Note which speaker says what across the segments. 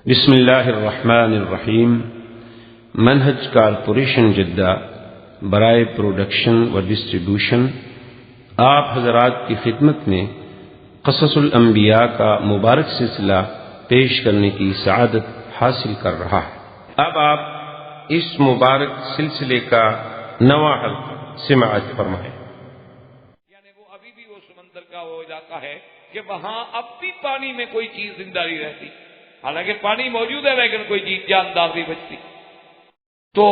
Speaker 1: بسم اللہ الرحمن الرحیم۔ منہج کارپوریشن جدہ برائے پروڈکشن و ڈسٹریبیوشن آپ حضرات کی خدمت میں قصص الانبیاء کا مبارک سلسلہ پیش کرنے کی سعادت حاصل کر رہا ہے۔ اب آپ اس مبارک سلسلے کا نواں حلقہ سماعت فرمائیں۔
Speaker 2: یعنی وہ ابھی بھی وہ سمندر کا وہ علاقہ ہے کہ وہاں اب بھی پانی میں کوئی چیز زندہ نہیں رہتی، حالانکہ پانی موجود ہے لیکن کوئی چیز جاندار نہیں بچتی۔ تو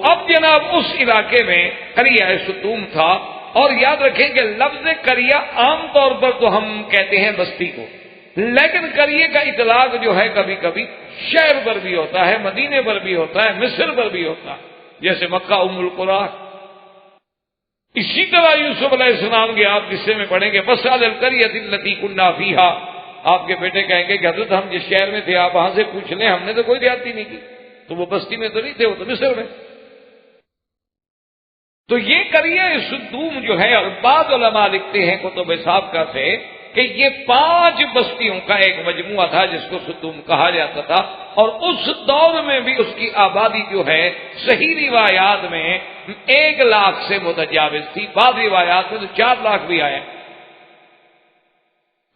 Speaker 2: اب جناب اس علاقے میں قریہ ستوم تھا، اور یاد رکھیں کہ لفظ قریہ عام طور پر تو ہم کہتے ہیں بستی کو، لیکن قریہ کا اطلاق جو ہے کبھی کبھی شہر پر بھی ہوتا ہے، مدینے پر بھی ہوتا ہے، مصر پر بھی ہوتا ہے، جیسے مکہ ام القری۔ اسی طرح یوسف علیہ السلام کے آپ قصے میں پڑھیں گے فَاسْأَلِ الْقَرْيَةَ الَّتِي كُنَّا فِيهَا، آپ کے بیٹے کہیں گے کہ حضرت ہم جس شہر میں تھے آپ وہاں سے پوچھ لیں، ہم نے تو کوئی زیادتی نہیں کی۔ تو وہ بستی میں تو نہیں تھے، وہ تو مصر میں۔ تو یہ قریہ ستوم جو ہے، اور بعض علماء لکھتے ہیں کتب سابقہ سے کہ یہ 5 بستیوں کا ایک مجموعہ تھا جس کو ستوم کہا جاتا تھا، اور اس دور میں بھی اس کی آبادی جو ہے صحیح روایات میں 1 لاکھ سے متجاوز تھی، بعض روایات میں تو 4 لاکھ بھی آئے،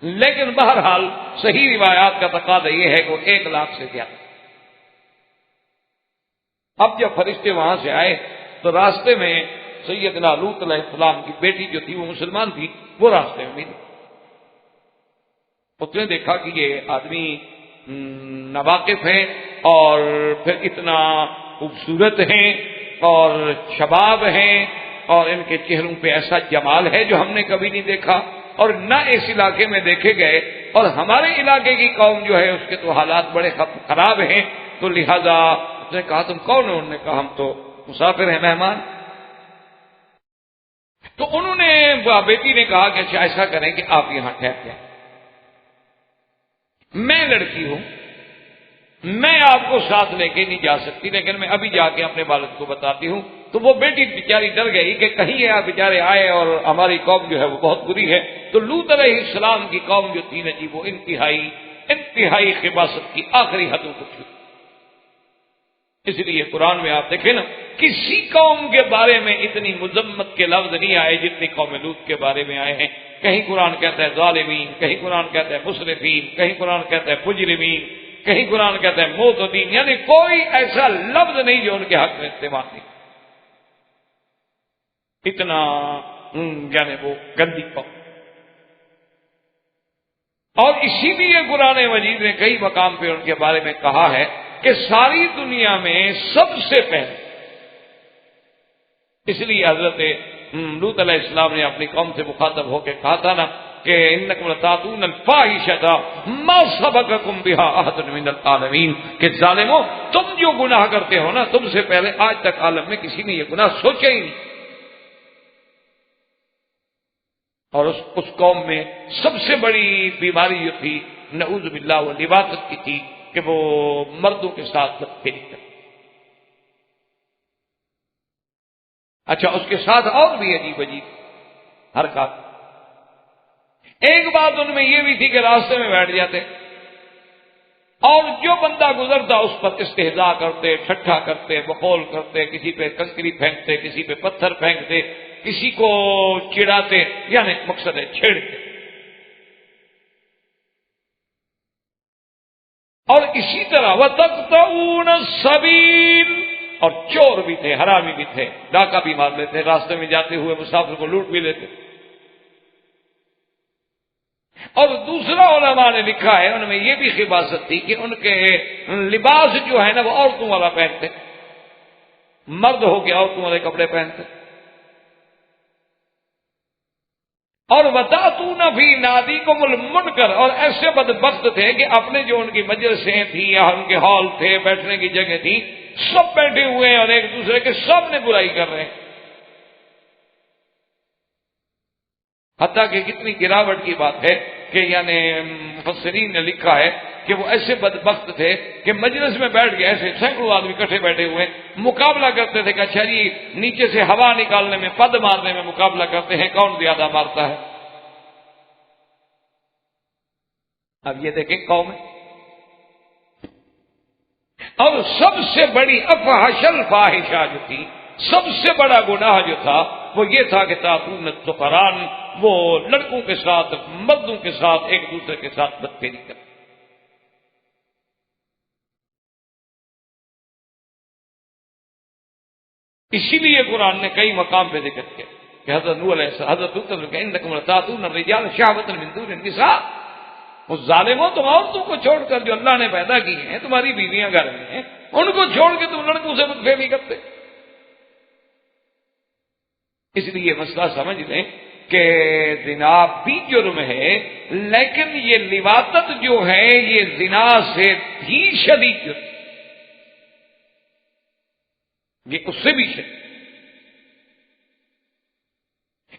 Speaker 2: لیکن بہرحال صحیح روایات کا تقاضا یہ ہے کہ وہ 1 لاکھ سے زیادہ۔ اب جب فرشتے وہاں سے آئے تو راستے میں سیدنا لوط علیہ السلام کی بیٹی جو تھی وہ مسلمان تھی، وہ راستے میں ملی۔ اس نے دیکھا کہ یہ آدمی ناواقف ہیں اور پھر اتنا خوبصورت ہیں اور شباب ہیں، اور ان کے چہروں پہ ایسا جمال ہے جو ہم نے کبھی نہیں دیکھا اور نہ اس علاقے میں دیکھے گئے، اور ہمارے علاقے کی قوم جو ہے اس کے تو حالات بڑے خراب ہیں، تو لہذا اس نے کہا تم کون ہو؟ انہوں نے کہا ہم تو مسافر ہیں، مہمان۔ تو انہوں نے بیٹی نے کہا کہ اچھا ایسا کریں کہ آپ یہاں ٹھہر جائیں، میں لڑکی ہوں، میں آپ کو ساتھ لے کے نہیں جا سکتی، لیکن میں ابھی جا کے اپنے والد کو بتاتی ہوں۔ تو وہ بیٹی بیچاری ڈر گئی کہ کہیں یہ بیچارے آئے اور ہماری قوم جو ہے وہ بہت بری ہے۔ تو لوط علیہ السلام کی قوم جو تھی نا جی، وہ انتہائی خباثت کی آخری حدوں کو تھی۔ اس لیے قرآن میں آپ دیکھیں نا، کسی قوم کے بارے میں اتنی مذمت کے لفظ نہیں آئے جتنی قوم لوط کے بارے میں آئے ہیں۔ کہیں قرآن کہتا ہے ظالمین، کہیں قرآن کہتا ہے مسرفین، کہیں قرآن کہتا ہے مجرمین، کہیں قرآن کہتا ہے معتدین، یعنی کوئی ایسا لفظ نہیں جو ان کے حق میں استعمال نہیں، اتنا یعنی وہ گندی قوم۔ اور اسی لیے قرآن مجید نے کئی مقام پہ ان کے بارے میں کہا ہے کہ ساری دنیا میں سب سے پہلے، اس لیے حضرت لوط علیہ السلام نے اپنی قوم سے مخاطب ہو کے کہا تھا نا کہ انکم لتاتون الفاحشۃ ما سبقکم بها احد من العالمین، کہ ظالمو تم جو گناہ کرتے ہو نا، تم سے پہلے آج تک عالم میں کسی نے یہ گناہ سوچا ہی نہیں۔ اور اس قوم میں سب سے بڑی بیماری جو تھی نعوذ باللہ وہ لواطت کی تھی کہ وہ مردوں کے ساتھ بدفعلی کرتے۔ اچھا، اس کے ساتھ اور بھی عجیب حرکات۔ ایک بات ان میں یہ بھی تھی کہ راستے میں بیٹھ جاتے اور جو بندہ گزرتا اس پر استہزاء کرتے، ٹھٹھا کرتے، بقول کرتے، کسی پہ کنکری پھینکتے، کسی پہ پتھر پھینکتے، کسی کو چڑھاتے، یعنی مقصد ہے چھیڑتے۔ اور اسی طرح وَتَقْطَعُونَ السَّبِيلَ، اور چور بھی تھے، حرامی بھی تھے، ڈاکہ بھی مار لیتے، راستے میں جاتے ہوئے مسافر کو لوٹ بھی لیتے۔ اور دوسرا علماء نے لکھا ہے ان میں یہ بھی خباثت تھی کہ ان کے لباس جو ہے نا وہ عورتوں والا پہنتے، مرد ہو کے عورتوں والے کپڑے پہنتے۔ اور وَتَأْتُونَ فِي نَادِيكُمُ الْمُنْكَرَ، اور ایسے بدبخت تھے کہ اپنے جو ان کی مجلسیں تھیں یا ان کے ہال تھے، بیٹھنے کی جگہ تھی، سب بیٹھے ہوئے ہیں اور ایک دوسرے کے سامنے برائی کر رہے ہیں۔ حتیٰ کہ کتنی گراوٹ کی بات ہے کہ یعنی مفسرین نے لکھا ہے کہ وہ ایسے بدبخت تھے کہ مجلس میں بیٹھ گئے، ایسے سینکڑوں آدمی اکٹھے بیٹھے ہوئے مقابلہ کرتے تھے کہ اچھا جی نیچے سے ہوا نکالنے میں، پد مارنے میں مقابلہ کرتے ہیں کون زیادہ مارتا ہے۔ اب یہ دیکھیں قوم اور سب سے بڑی افحش الفاحشہ جو تھی، سب سے بڑا گناہ جو تھا وہ یہ تھا کہ تاتون الذکران، وہ لڑکوں کے ساتھ، مردوں کے ساتھ ایک دوسرے کے ساتھ بدفعلی کرتے۔ اسی لیے قرآن نے کئی مقام پہ ذکر کیا کہ حضرت نوح علیہ السلام، حضرت لوط نے کہا انکم لتاتون الرجال شہوۃ من دون النساء، اس ظالموں تم عورتوں کو چھوڑ کر جو اللہ نے پیدا کی ہیں، تمہاری بیویاں گھر میں ہیں، ان کو چھوڑ کے تم لڑکوں سے بدفعلی کرتے۔ اس لیے مسئلہ سمجھ لیں کہ زنا بھی جرم ہے، لیکن یہ لواطت جو ہے یہ زنا سے بھی شدید جرم، یہ اس سے بھی شدید۔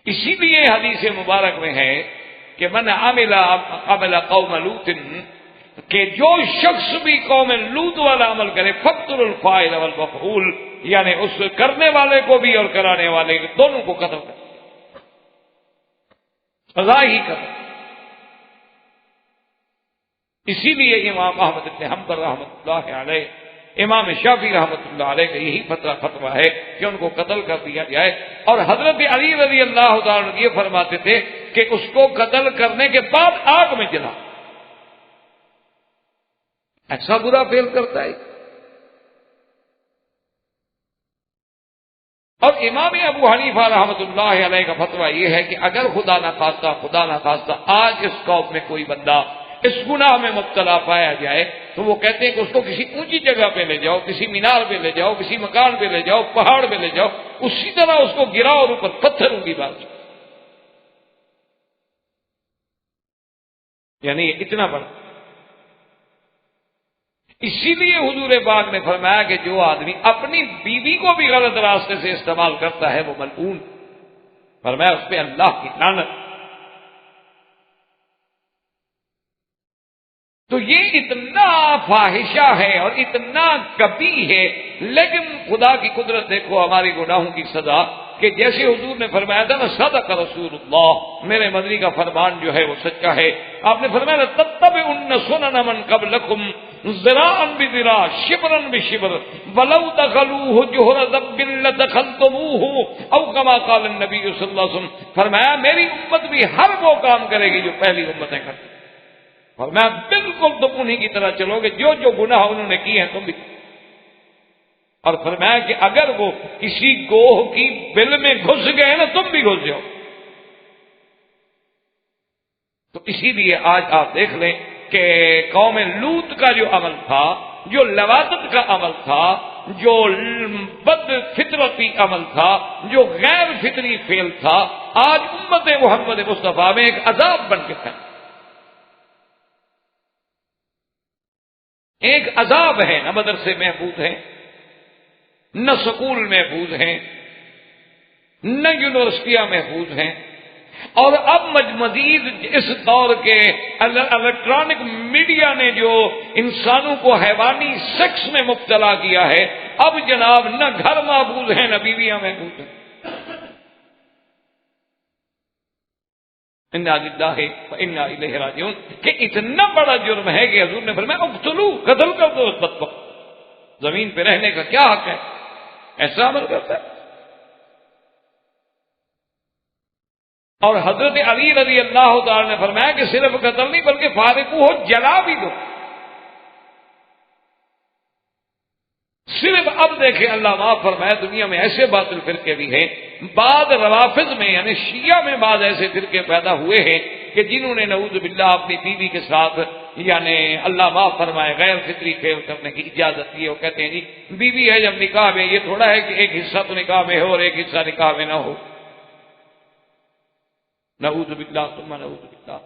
Speaker 2: اسی لیے حدیث مبارک میں ہے کہ من عمل قوم لوط، کہ جو شخص بھی قوم لوط والا عمل کرے فقتل الفاعل والمفعول، یعنی اس کرنے والے کو بھی اور کرانے والے دونوں کو قتل کر، سزا ہی کر۔ اسی لیے امام احمد بن حنبل رحمۃ اللہ علیہ، امام شافعی رحمۃ اللہ علیہ کا یہی فتویٰ ہے کہ ان کو قتل کر دیا جائے، اور حضرت علی رضی اللہ تعالیٰ عنہ یہ فرماتے تھے کہ اس کو قتل کرنے کے بعد آگ میں جلا، ایسا برا فعل کرتا ہے۔ اور امام ابو حنیفہ رحمۃ اللہ علیہ کا فتویٰ یہ ہے کہ اگر خدا نخواستہ آج اس قوم میں کوئی بندہ اس گناہ میں مبتلا پایا جائے تو وہ کہتے ہیں کہ اس کو کسی اونچی جگہ پہ لے جاؤ، کسی مینار پہ لے جاؤ، کسی مکان پہ لے جاؤ، پہاڑ پہ لے جاؤ، اسی طرح اس کو گراؤ اور اوپر پتھروں کی بات، یعنی یہ اتنا بڑا۔ اسی لیے حضور پاک نے فرمایا کہ جو آدمی اپنی بیوی کو بھی غلط راستے سے استعمال کرتا ہے وہ ملعون، فرمایا اس پہ اللہ کی لعنت۔ تو یہ اتنا فاحشہ ہے اور اتنا کبیح ہے، لیکن خدا کی قدرت دیکھو ہماری گناہوں کی سزا، کہ جیسے حضور نے فرمایا تھا نا صدق رسول اللہ، میرے مدنی کا فرمان جو ہے وہ سچا ہے۔ آپ نے فرمایا تتبعن سنن من قبلکم ذراعا بذراع شبرا بشبر ولو دخلوه جحر ذب لدخلتموه او كما قال النبی صلی اللہ علیہ وسلم، فرمایا میری امت بھی ہر وہ کام کرے گی جو پہلی امتیں کرتی، فرمایا بالکل تم انہی کی طرح چلو گے جو جو گناہ انہوں نے کیے ہیں تم بھی، اور فرمایا کہ اگر وہ کسی گوہ کی بل میں گھس گئے نا تم بھی گھس جاؤ۔ تو اسی لیے آج آپ دیکھ لیں کہ قوم لوط کا جو عمل تھا، جو لواطت کا عمل تھا، جو بد فطرتی عمل تھا، جو غیر فطری فعل تھا، آج امت محمد مصطفیٰ میں ایک عذاب بن کے تھا، ایک عذاب ہے، نہ مدرسے محفوظ ہیں، نہ سکول محفوظ ہیں، نہ یونیورسٹیاں محفوظ ہیں، اور اب مزید اس دور کے الیکٹرانک میڈیا نے جو انسانوں کو حیوانی سیکس میں مبتلا کیا ہے، اب جناب نہ گھر محفوظ ہیں نہ بیویاں محفوظ ہیں۔ انا للہ و انا الیہ راجعون، کہ اتنا بڑا جرم ہے کہ حضور نے فرمایا اقتلوا، قتل کر دو اس بدبخت، زمین پہ رہنے کا کیا حق ہے، ایسا عمل کرتا ہے۔ اور حضرت علی رضی اللہ تعالی نے فرمایا کہ صرف قتل نہیں بلکہ فارقو ہو، جلا بھی دو۔ صرف اب دیکھیں اللہ معاف فرمائے دنیا میں ایسے باطل فرقے بھی ہیں، بعض روافض میں یعنی شیعہ میں بعض ایسے فرقے پیدا ہوئے ہیں کہ جنہوں نے نعوذ باللہ اپنی بیوی کے ساتھ یعنی اللہ معاف فرمائے غیر فطری فعل کرنے کی اجازت دی ہے۔ وہ کہتے ہیں جی بیوی ہے جب نکاح میں، یہ تھوڑا ہے کہ ایک حصہ تو نکاح میں ہو اور ایک حصہ نکاح میں نہ ہو، نعوذ باللہ ثم نعوذ باللہ۔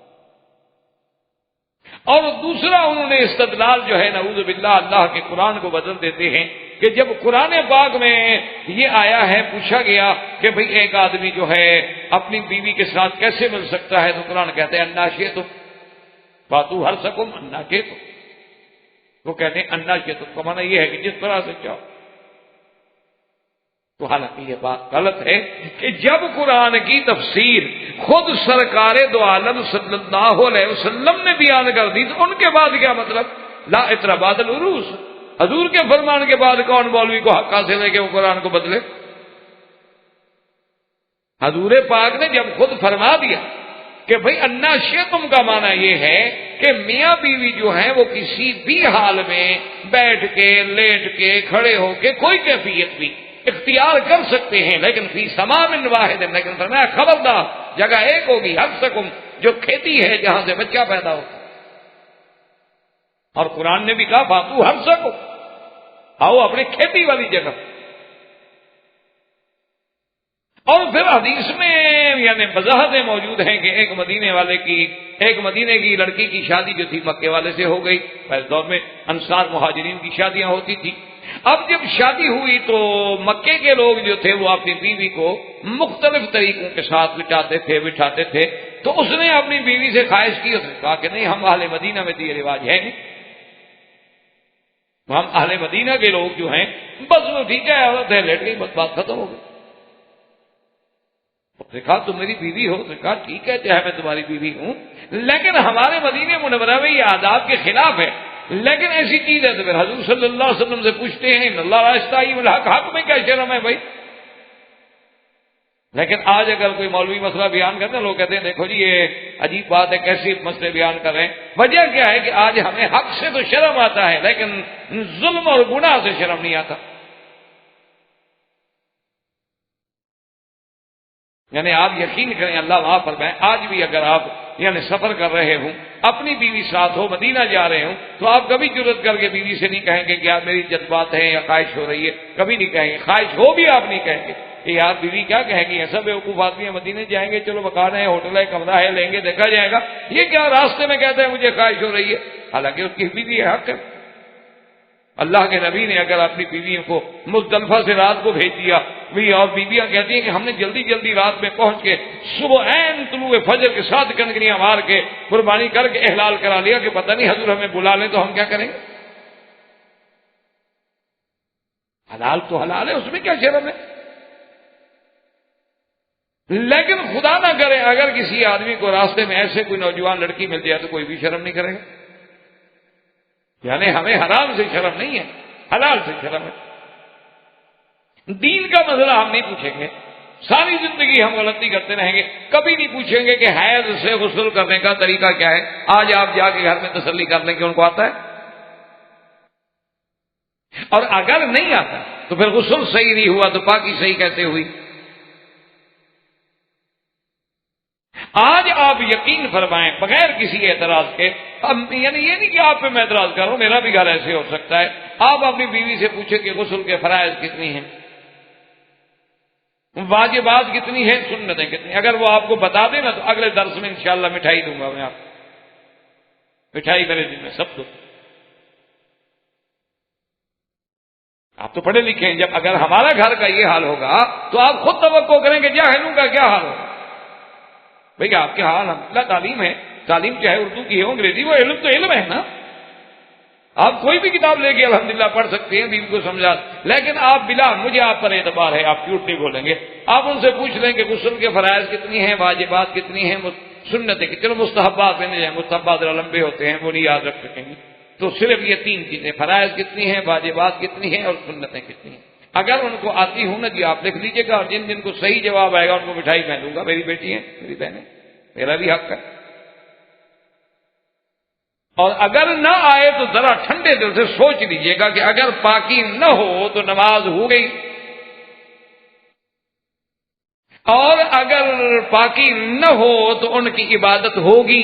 Speaker 2: اور دوسرا انہوں نے استدلال جو ہے نعوذ باللہ اللہ کے قرآن کو بدل دیتے ہیں کہ جب قرآن پاک میں یہ آیا ہے، پوچھا گیا کہ بھئی ایک آدمی جو ہے اپنی بیوی کے ساتھ کیسے مل سکتا ہے، تو قرآن کہتے ہیں انا شئتم فاتوا حرثکم انا شئتم، وہ کہتے ہیں انا شئتم کا معنی یہ ہے کہ جس طرح سے چاہو۔ تو حالانکہ یہ بات غلط ہے کہ جب قرآن کی تفسیر خود سرکار دو عالم صلی اللہ علیہ وسلم نے بیان کر دی تو ان کے بعد کیا مطلب، لا اطرا بعد العروس، حضور کے فرمان کے بعد کون مولوی کو حق حاصل ہے کہ وہ قرآن کو بدلے؟ حضور پاک نے جب خود فرما دیا کہ بھئی انا شیتم کا معنی یہ ہے کہ میاں بیوی جو ہیں وہ کسی بھی حال میں بیٹھ کے، لیٹ کے، کھڑے ہو کے کوئی کیفیت بھی اختیار کر سکتے ہیں، لیکن فی سمام واحد، لیکن فرمایا خبردار جگہ ایک ہوگی، حقسکم، جو کھیتی ہے جہاں سے بچہ پیدا ہو. اور قرآن نے بھی کہا فاتو حرثکم، آؤ اپنی کھیتی والی جگہ. اور پھر حدیث میں یعنی وضاحتیں موجود ہیں کہ ایک مدینے کی لڑکی کی شادی جو تھی مکے والے سے ہو گئی. پہلے دور میں انصار مہاجرین کی شادیاں ہوتی تھی. اب جب شادی ہوئی تو مکے کے لوگ جو تھے وہ اپنی بیوی کو مختلف طریقوں کے ساتھ بٹھاتے تھے. تو اس نے اپنی بیوی سے خواہش کی، اس نے کہا کہ نہیں، ہم اہل مدینہ میں تو یہ رواج ہے نہیں، ہم اہل مدینہ کے لوگ جو ہیں بس وہ ٹھیک ہے، عورت ہے لیٹ گئی، بس بات ختم ہو گئی. کہا تم میری بیوی ہو؟ تو کہا ٹھیک ہے چاہے میں تمہاری بیوی ہوں، لیکن ہمارے مدینے منورہ میں یہ آداب کے خلاف ہے. لیکن ایسی چیز ہے تو پھر حضور صلی اللہ علیہ وسلم سے پوچھتے ہیں، اللہ راشتائی الحق، حق میں کیا شرم ہے بھائی؟ لیکن آج اگر کوئی مولوی مسئلہ بیان کرتے ہیں، لوگ کہتے ہیں دیکھو جی یہ عجیب بات ہے، کیسی مسئلے بیان کر رہے ہیں. وجہ کیا ہے کہ آج ہمیں حق سے تو شرم آتا ہے لیکن ظلم اور گناہ سے شرم نہیں آتا. یعنی آپ یقین کریں، اللہ معاف فرمائے، آج بھی اگر آپ یعنی سفر کر رہے ہوں، اپنی بیوی ساتھ ہو، مدینہ جا رہے ہوں، تو آپ کبھی جرت کر کے بیوی سے نہیں کہیں گے کہ یار میری جذبات ہیں یا خواہش ہو رہی ہے، کبھی نہیں کہیں گے. خواہش ہو بھی آپ نہیں کہیں گے کہ یار بیوی کیا کہیں گی، ایسا بیوقوف آدمی ہے، مدینے جائیں گے، چلو مکان ہے، ہوٹل ہے، کمرہ ہے، لیں گے، دیکھا جائے گا، یہ کیا راستے میں کہتے ہیں مجھے خواہش ہو رہی ہے، حالانکہ اس کی بیوی ہے، حق ہے. اللہ کے نبی نے اگر اپنی بیویوں کو مزدلفہ سے رات کو بھیج دیا، اور بیویاں کہتی ہیں کہ ہم نے جلدی جلدی رات میں پہنچ کے صبح عین طلوع فجر کے ساتھ کنکریاں مار کے قربانی کر کے احلال کرا لیا کہ پتہ نہیں حضور ہمیں بلا لیں تو ہم کیا کریں گے. حلال تو حلال ہے، اس میں کیا شرم ہے. لیکن خدا نہ کرے اگر کسی آدمی کو راستے میں ایسے کوئی نوجوان لڑکی مل جائے تو کوئی بھی شرم نہیں کرے گا. یعنی ہمیں حرام سے شرم نہیں ہے، حلال سے شرم ہے. دین کا مسئلہ ہم نہیں پوچھیں گے، ساری زندگی ہم غلطی کرتے رہیں گے، کبھی نہیں پوچھیں گے کہ حیض سے غسل کرنے کا طریقہ کیا ہے. آج آپ جا کے گھر میں تسلی کر لیں کہ ان کو آتا ہے، اور اگر نہیں آتا تو پھر غسل صحیح نہیں ہوا تو پاکی صحیح کیسے ہوئی. آج آپ یقین فرمائیں بغیر کسی اعتراض کے، یعنی یہ نہیں کہ آپ پہ میں اعتراض کر رہا ہوں، میرا بھی گھر ایسے ہو سکتا ہے، آپ اپنی بیوی سے پوچھیں کہ غسل کے فرائض کتنی ہیں، واجبات کتنی ہیں، سنتیں کتنی. اگر وہ آپ کو بتا دیں نا تو اگلے درس میں انشاءاللہ مٹھائی دوں گا میں آپ کو. مٹھائی میرے دل میں سب دو. آپ تو پڑھے لکھے ہیں، جب اگر ہمارا گھر کا یہ حال ہوگا تو آپ خود توقع کریں کہ جاہلوں کا کیا حال ہوگا. بھئی آپ کے حال الحمدللہ تعلیم ہے، تعلیم چاہے اردو کی ہو انگریزی، وہ علم تو علم ہے نا. آپ کوئی بھی کتاب لے کے الحمدللہ پڑھ سکتے ہیں، بیوی کو سمجھا. لیکن آپ بلا مجھے آپ پر اعتبار ہے، آپ جھوٹ نہیں بولیں گے، آپ ان سے پوچھ لیں کہ غسل کے فرائض کتنی ہیں، واجبات کتنی ہیں، سنتیں کتنی. چلو مستحبات میں نہیں جائیں، مستحبات ذرا لمبے ہوتے ہیں، وہ نہیں یاد رکھ سکیں گے. تو صرف یہ تین چیزیں، فرائض کتنی ہیں، واجبات کتنی ہیں، اور سنتیں کتنی ہیں. اگر ان کو آتی ہوں نا جی آپ لکھ لیجیے گا، اور جن جن کو صحیح جواب آئے گا ان کو مٹھائی میں دوں گا. میری بیٹی ہے، میری بہن ہے، میرا بھی حق ہے. اور اگر نہ آئے تو ذرا ٹھنڈے دل سے سوچ لیجیے گا کہ اگر پاکی نہ ہو تو نماز ہو گئی، اور اگر پاکی نہ ہو تو ان کی عبادت ہوگی.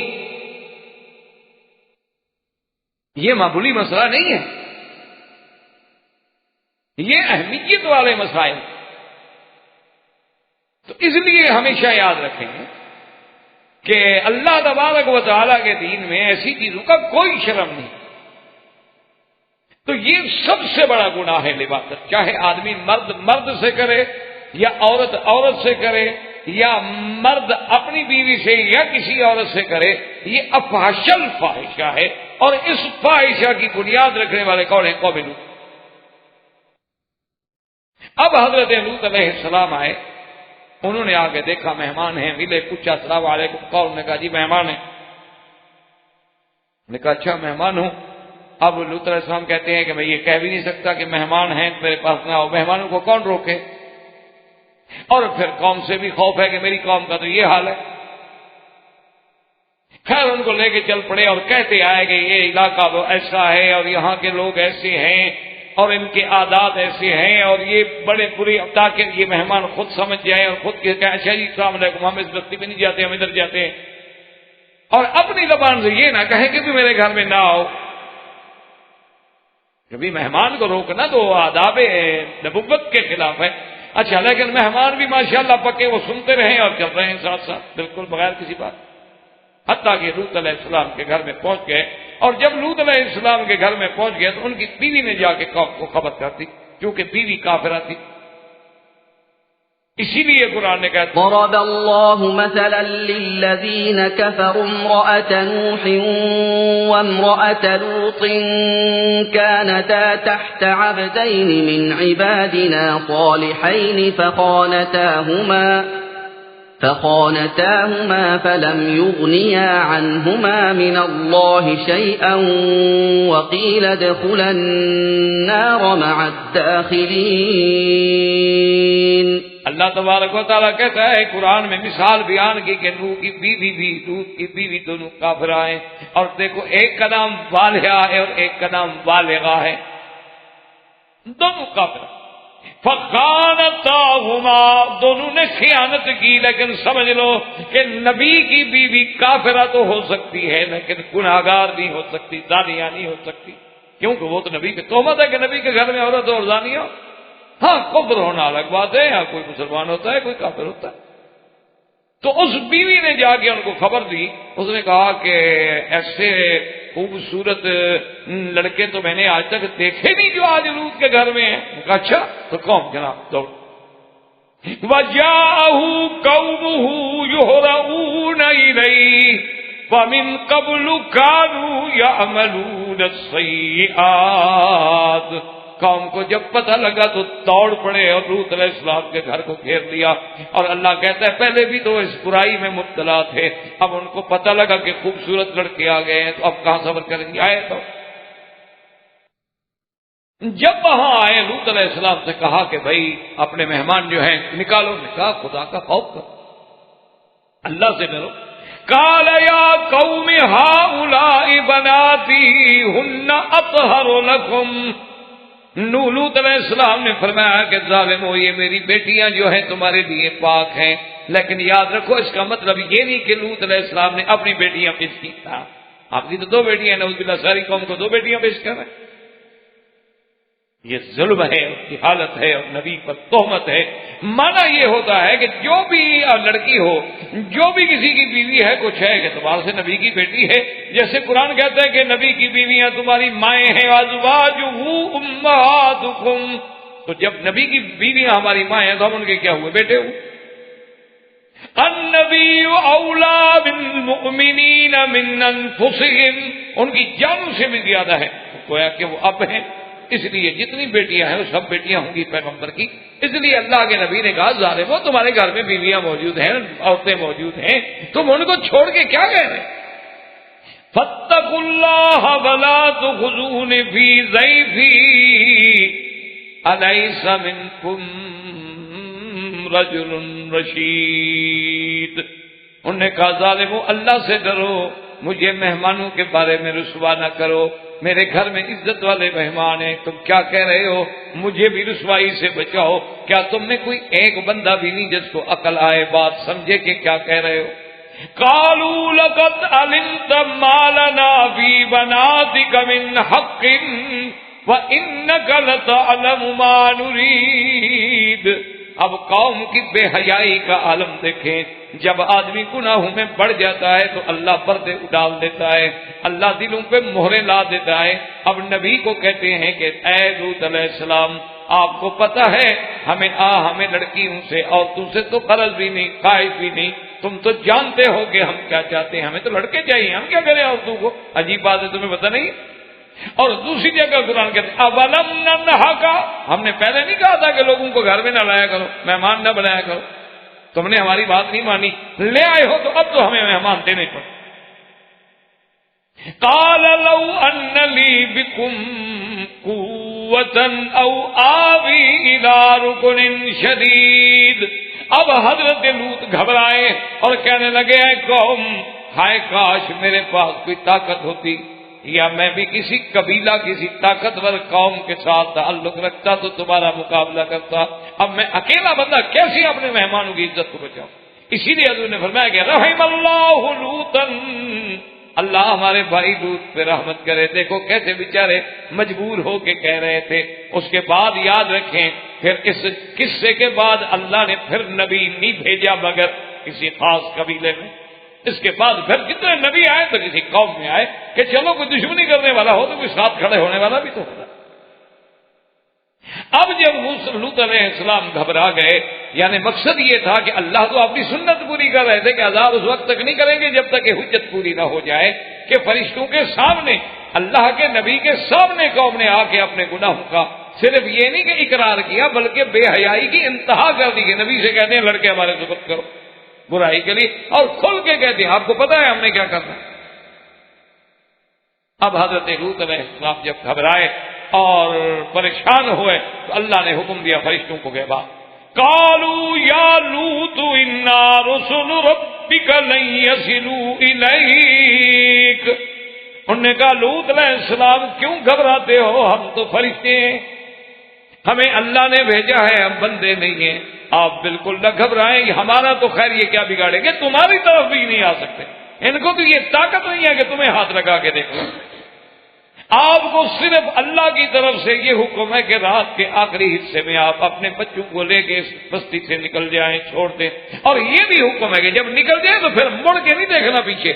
Speaker 2: یہ معمولی مسئلہ نہیں ہے، یہ اہمیت والے مسائل. تو اس لیے ہمیشہ یاد رکھیں کہ اللہ تبارک و تعالیٰ کے دین میں ایسی چیزوں کا کوئی شرم نہیں. تو یہ سب سے بڑا گناہ ہے لباست، چاہے آدمی مرد سے کرے یا عورت سے کرے، یا مرد اپنی بیوی سے یا کسی عورت سے کرے. یہ افحشل فاحشہ ہے، اور اس فاحشہ کی بنیاد رکھنے والے کون ہیں؟ قوم لوط. اب حضرت لوط علیہ السلام آئے، انہوں نے آگے دیکھا مہمان ہیں، ملے، پوچھا السلام علیکم. قوم نے کہا جی مہمان ہیں. نے کہا اچھا مہمان ہوں اب لوط علیہ السلام کہتے ہیں کہ میں یہ کہہ بھی نہیں سکتا کہ مہمان ہیں میرے پاس نہ ہو، مہمانوں کو کون روکے؟ اور پھر قوم سے بھی خوف ہے کہ میری قوم کا تو یہ حال ہے۔ خیر ان کو لے کے چل پڑے اور کہتے آئے کہ یہ علاقہ تو ایسا ہے اور یہاں کے لوگ ایسے ہیں اور ان کے عادات ایسے ہیں اور یہ بڑے بری، تاکہ یہ مہمان خود سمجھ جائیں اور خود کہ اچھا جی السلام علیکم، ہم اس بستی میں نہیں جاتے، ہم ادھر جاتے ہیں، اور اپنی زبان سے یہ نہ کہیں کہ بھی میرے گھر میں نہ آؤ۔ کبھی مہمان کو روکنا تو آداب نبوت کے خلاف ہے۔ اچھا لیکن مہمان بھی ماشاءاللہ پکے، وہ سنتے رہیں اور چل رہے ہیں ساتھ ساتھ بالکل بغیر کسی بات، حتیٰ کہ لوط علیہ السلام کے گھر میں پہنچ گئے۔ اور جب لوط علیہ السلام کے گھر میں پہنچ گئے تو ان کی بیوی نے جا کے قوم کو خبر کر دی، کیونکہ بیوی کافرہ تھی۔ اسی لیے قرآن نے کہا
Speaker 3: ضرب الله مثلا للذين كفروا امرأة نوح وامرأة لوط كانتا تحت عبدين من عبادنا صالحين فخانتاهما فلم يغنيا عنهما من الله شيئا وقيل ادخلا النار مع الداخلين۔
Speaker 2: اللہ تبارک و تعالیٰ کہتا ہے قرآن میں مثال بیان کی کہ نوح کی بیوی بھی لوط کی بیوی دونوں کافرہ ہیں، اور دیکھو ایک کا نام والہا ہے اور ایک کا نام والغہ ہے، دونوں کافرہ۔ فخانتاہما، دونوں نے خیانت کی، لیکن سمجھ لو کہ نبی کی بیوی کافرہ تو ہو سکتی ہے لیکن گناہگار نہیں ہو سکتی، زانیہ نہیں ہو سکتی، کیونکہ وہ تو نبی کی تہمت ہے کہ نبی کے گھر میں عورت اور زانیہ۔ ہاں کفر ہونا الگ بات ہے، یا کوئی مسلمان ہوتا ہے کوئی کافر ہوتا ہے۔ تو اس بیوی نے جا کے ان کو خبر دی، اس نے کہا کہ ایسے خوبصورت لڑکے تو میں نے آج تک دیکھے نہیں جو آج لوط کے گھر میں ہیں۔ کہا اچھا تو کون؟ جناب دوڑ۔ وَجَاءَهُ قَوْمُهُ يُهْرَعُونَ إِلَيْهِ وَمِن قَبْلُ كَانُوا يَعْمَلُونَ السَّيِّئَاتِ۔ قوم کو جب پتہ لگا تو دوڑ پڑے اور لوط علیہ السلام کے گھر کو گھیر لیا، اور اللہ کہتا ہے پہلے بھی تو اس برائی میں مبتلا تھے، اب ان کو پتہ لگا کہ خوبصورت لڑکے آ گئے ہیں تو اب کہاں صبر کریں گے۔ آئے تو جب وہاں آئے لوط علیہ السلام سے کہا کہ بھائی اپنے مہمان جو ہیں نکالو، نے کہا خدا کا خوف کرو، اللہ سے ڈرو۔ قال یا قوم هؤلاء بناتی ہن اطہر لکم۔ لوط علیہ السلام نے فرمایا کہ ظالمو یہ میری بیٹیاں جو ہیں تمہارے لیے پاک ہیں، لیکن یاد رکھو اس کا مطلب یہ نہیں کہ لوط علیہ السلام نے اپنی بیٹیاں پیش کی تھا، آپ کی تو دو بیٹیاں ہیں، نعوذ باللہ ساری قوم کو دو بیٹیاں پیش کر رہے ہیں، یہ ظلم ہے، اس کی حالت ہے اور نبی پر تہمت ہے۔ مانا یہ ہوتا ہے کہ جو بھی لڑکی ہو، جو بھی کسی کی بیوی ہے، کچھ ہے کہ تمہارے سے نبی کی بیٹی ہے، جیسے قرآن کہتا ہے کہ نبی کی بیویاں تمہاری مائیں ہیں، ازواجہ امہاتکم، تو جب نبی کی بیویاں ہماری مائیں ہیں تو ہم ان کے کیا ہوئے؟ بیٹے ہوئے۔ النبی اولا بالمؤمنین من انفسہم، ان کی جانوں سے بھی زیادہ ہے، گویا کہ وہ اب ہیں، اس لیے جتنی بیٹیاں ہیں وہ سب بیٹیاں ہوں گی پیغمبر کی۔ اس لیے اللہ کے نبی نے کہا ظالمو تمہارے گھر میں بیویاں موجود ہیں، عورتیں موجود ہیں، تم ان کو چھوڑ کے کیا کہہ رہے ہیں؟ فاتقوا اللہ ولا تخزون فی ضیفی الیس منکم رجل رشید۔ انہوں نے کہا ظالمو اللہ سے ڈرو، مجھے مہمانوں کے بارے میں رسوا نہ کرو، میرے گھر میں عزت والے مہمان ہیں، تم کیا کہہ رہے ہو؟ مجھے بھی رسوائی سے بچاؤ۔ کیا تم میں کوئی ایک بندہ بھی نہیں جس کو عقل آئے، بات سمجھے کہ کیا کہہ رہے ہو؟ قالوا لقد علمت ما لنا في بناتك من حق وانك لتعلم ما نريد۔ اب قوم کی بے حیائی کا عالم دیکھیں، جب آدمی گناہوں میں بڑھ جاتا ہے تو اللہ پردے ڈال دیتا ہے، اللہ دلوں پہ مہریں لا دیتا ہے۔ اب نبی کو کہتے ہیں کہ اے لوط علیہ السلام آپ کو پتہ ہے ہمیں لڑکیوں سے عورتوں سے تو غرض بھی نہیں، خواہش بھی نہیں، تم تو جانتے ہو کہ ہم کیا چاہتے ہیں، ہمیں تو لڑکے چاہیے، ہم کیا کریں عورتوں کو؟ عجیب بات ہے، تمہیں پتہ نہیں؟ اور دوسری جگہ قرآن کہتے ہیں اولم ننہاکا، ہم نے پہلے نہیں کہا تھا کہ لوگوں کو گھر میں نہ لایا کرو، مہمان نہ بنایا کرو، تم نے ہماری بات نہیں مانی، لے آئے ہو تو اب تو ہمیں مہمان دینے پڑے۔ قال لو ان لی بکم قوتا او آوی الی رکن شدید. اب حضرت لوط گھبرائے اور کہنے لگے اے قوم، ہائے کاش میرے پاس کوئی طاقت ہوتی یا میں بھی کسی قبیلہ کسی طاقتور قوم کے ساتھ تعلق رکھتا تو تمہارا مقابلہ کرتا. اب میں اکیلا بندہ کیسے اپنے مہمانوں کی عزت کو بچاؤں؟ اسی لیے حضور نے فرمایا کہ رحم اللہ لوطا، اللہ ہمارے بھائی لوط پہ رحمت کرے. دیکھو کیسے بیچارے مجبور ہو کے کہہ رہے تھے. اس کے بعد یاد رکھیں پھر اس قصے کے بعد اللہ نے پھر نبی نہیں بھیجا مگر کسی خاص قبیلے میں. اس کے بعد پھر جتنے نبی آئے تو کسی قوم میں آئے کہ چلو کوئی دشمنی کرنے والا ہو تو کوئی ساتھ کھڑے ہونے والا بھی تو ہوگا. اب جب لوط علیہ السلام گھبرا گئے، یعنی مقصد یہ تھا کہ اللہ تو اپنی سنت پوری کر رہے تھے کہ عذاب اس وقت تک نہیں کریں گے جب تک کہ حجت پوری نہ ہو جائے کہ فرشتوں کے سامنے، اللہ کے نبی کے سامنے قوم نے آ کے اپنے گناہوں کا صرف یہ نہیں کہ اقرار کیا بلکہ بے حیائی کی انتہا کر دی کہ نبی سے کہتے ہیں لڑکے ہمارے ضبط کرو برائی کے لیے، اور کھل کے کہتے ہیں آپ کو پتا ہے ہم نے کیا کرنا. اب حضرت لوط علیہ السلام جب گھبرائے اور پریشان ہوئے تو اللہ نے حکم دیا فرشتوں کو کہ قالوا یا لوط انا رسل ربک لن یصلوا الیک. انہوں نے کہا لوط علیہ السلام کیوں گھبراتے ہو، ہم تو فرشتے ہیں، ہمیں اللہ نے بھیجا ہے، ہم بندے نہیں ہیں. آپ بالکل نہ گھبرائیں، ہمارا تو خیر یہ کیا بگاڑیں گے، تمہاری طرف بھی نہیں آ سکتے. ان کو تو یہ طاقت نہیں ہے کہ تمہیں ہاتھ لگا کے دیکھو. آپ کو صرف اللہ کی طرف سے یہ حکم ہے کہ رات کے آخری حصے میں آپ اپنے بچوں کو لے کے اس بستی سے نکل جائیں، چھوڑ دیں. اور یہ بھی حکم ہے کہ جب نکل جائیں تو پھر مڑ کے نہیں دیکھنا پیچھے،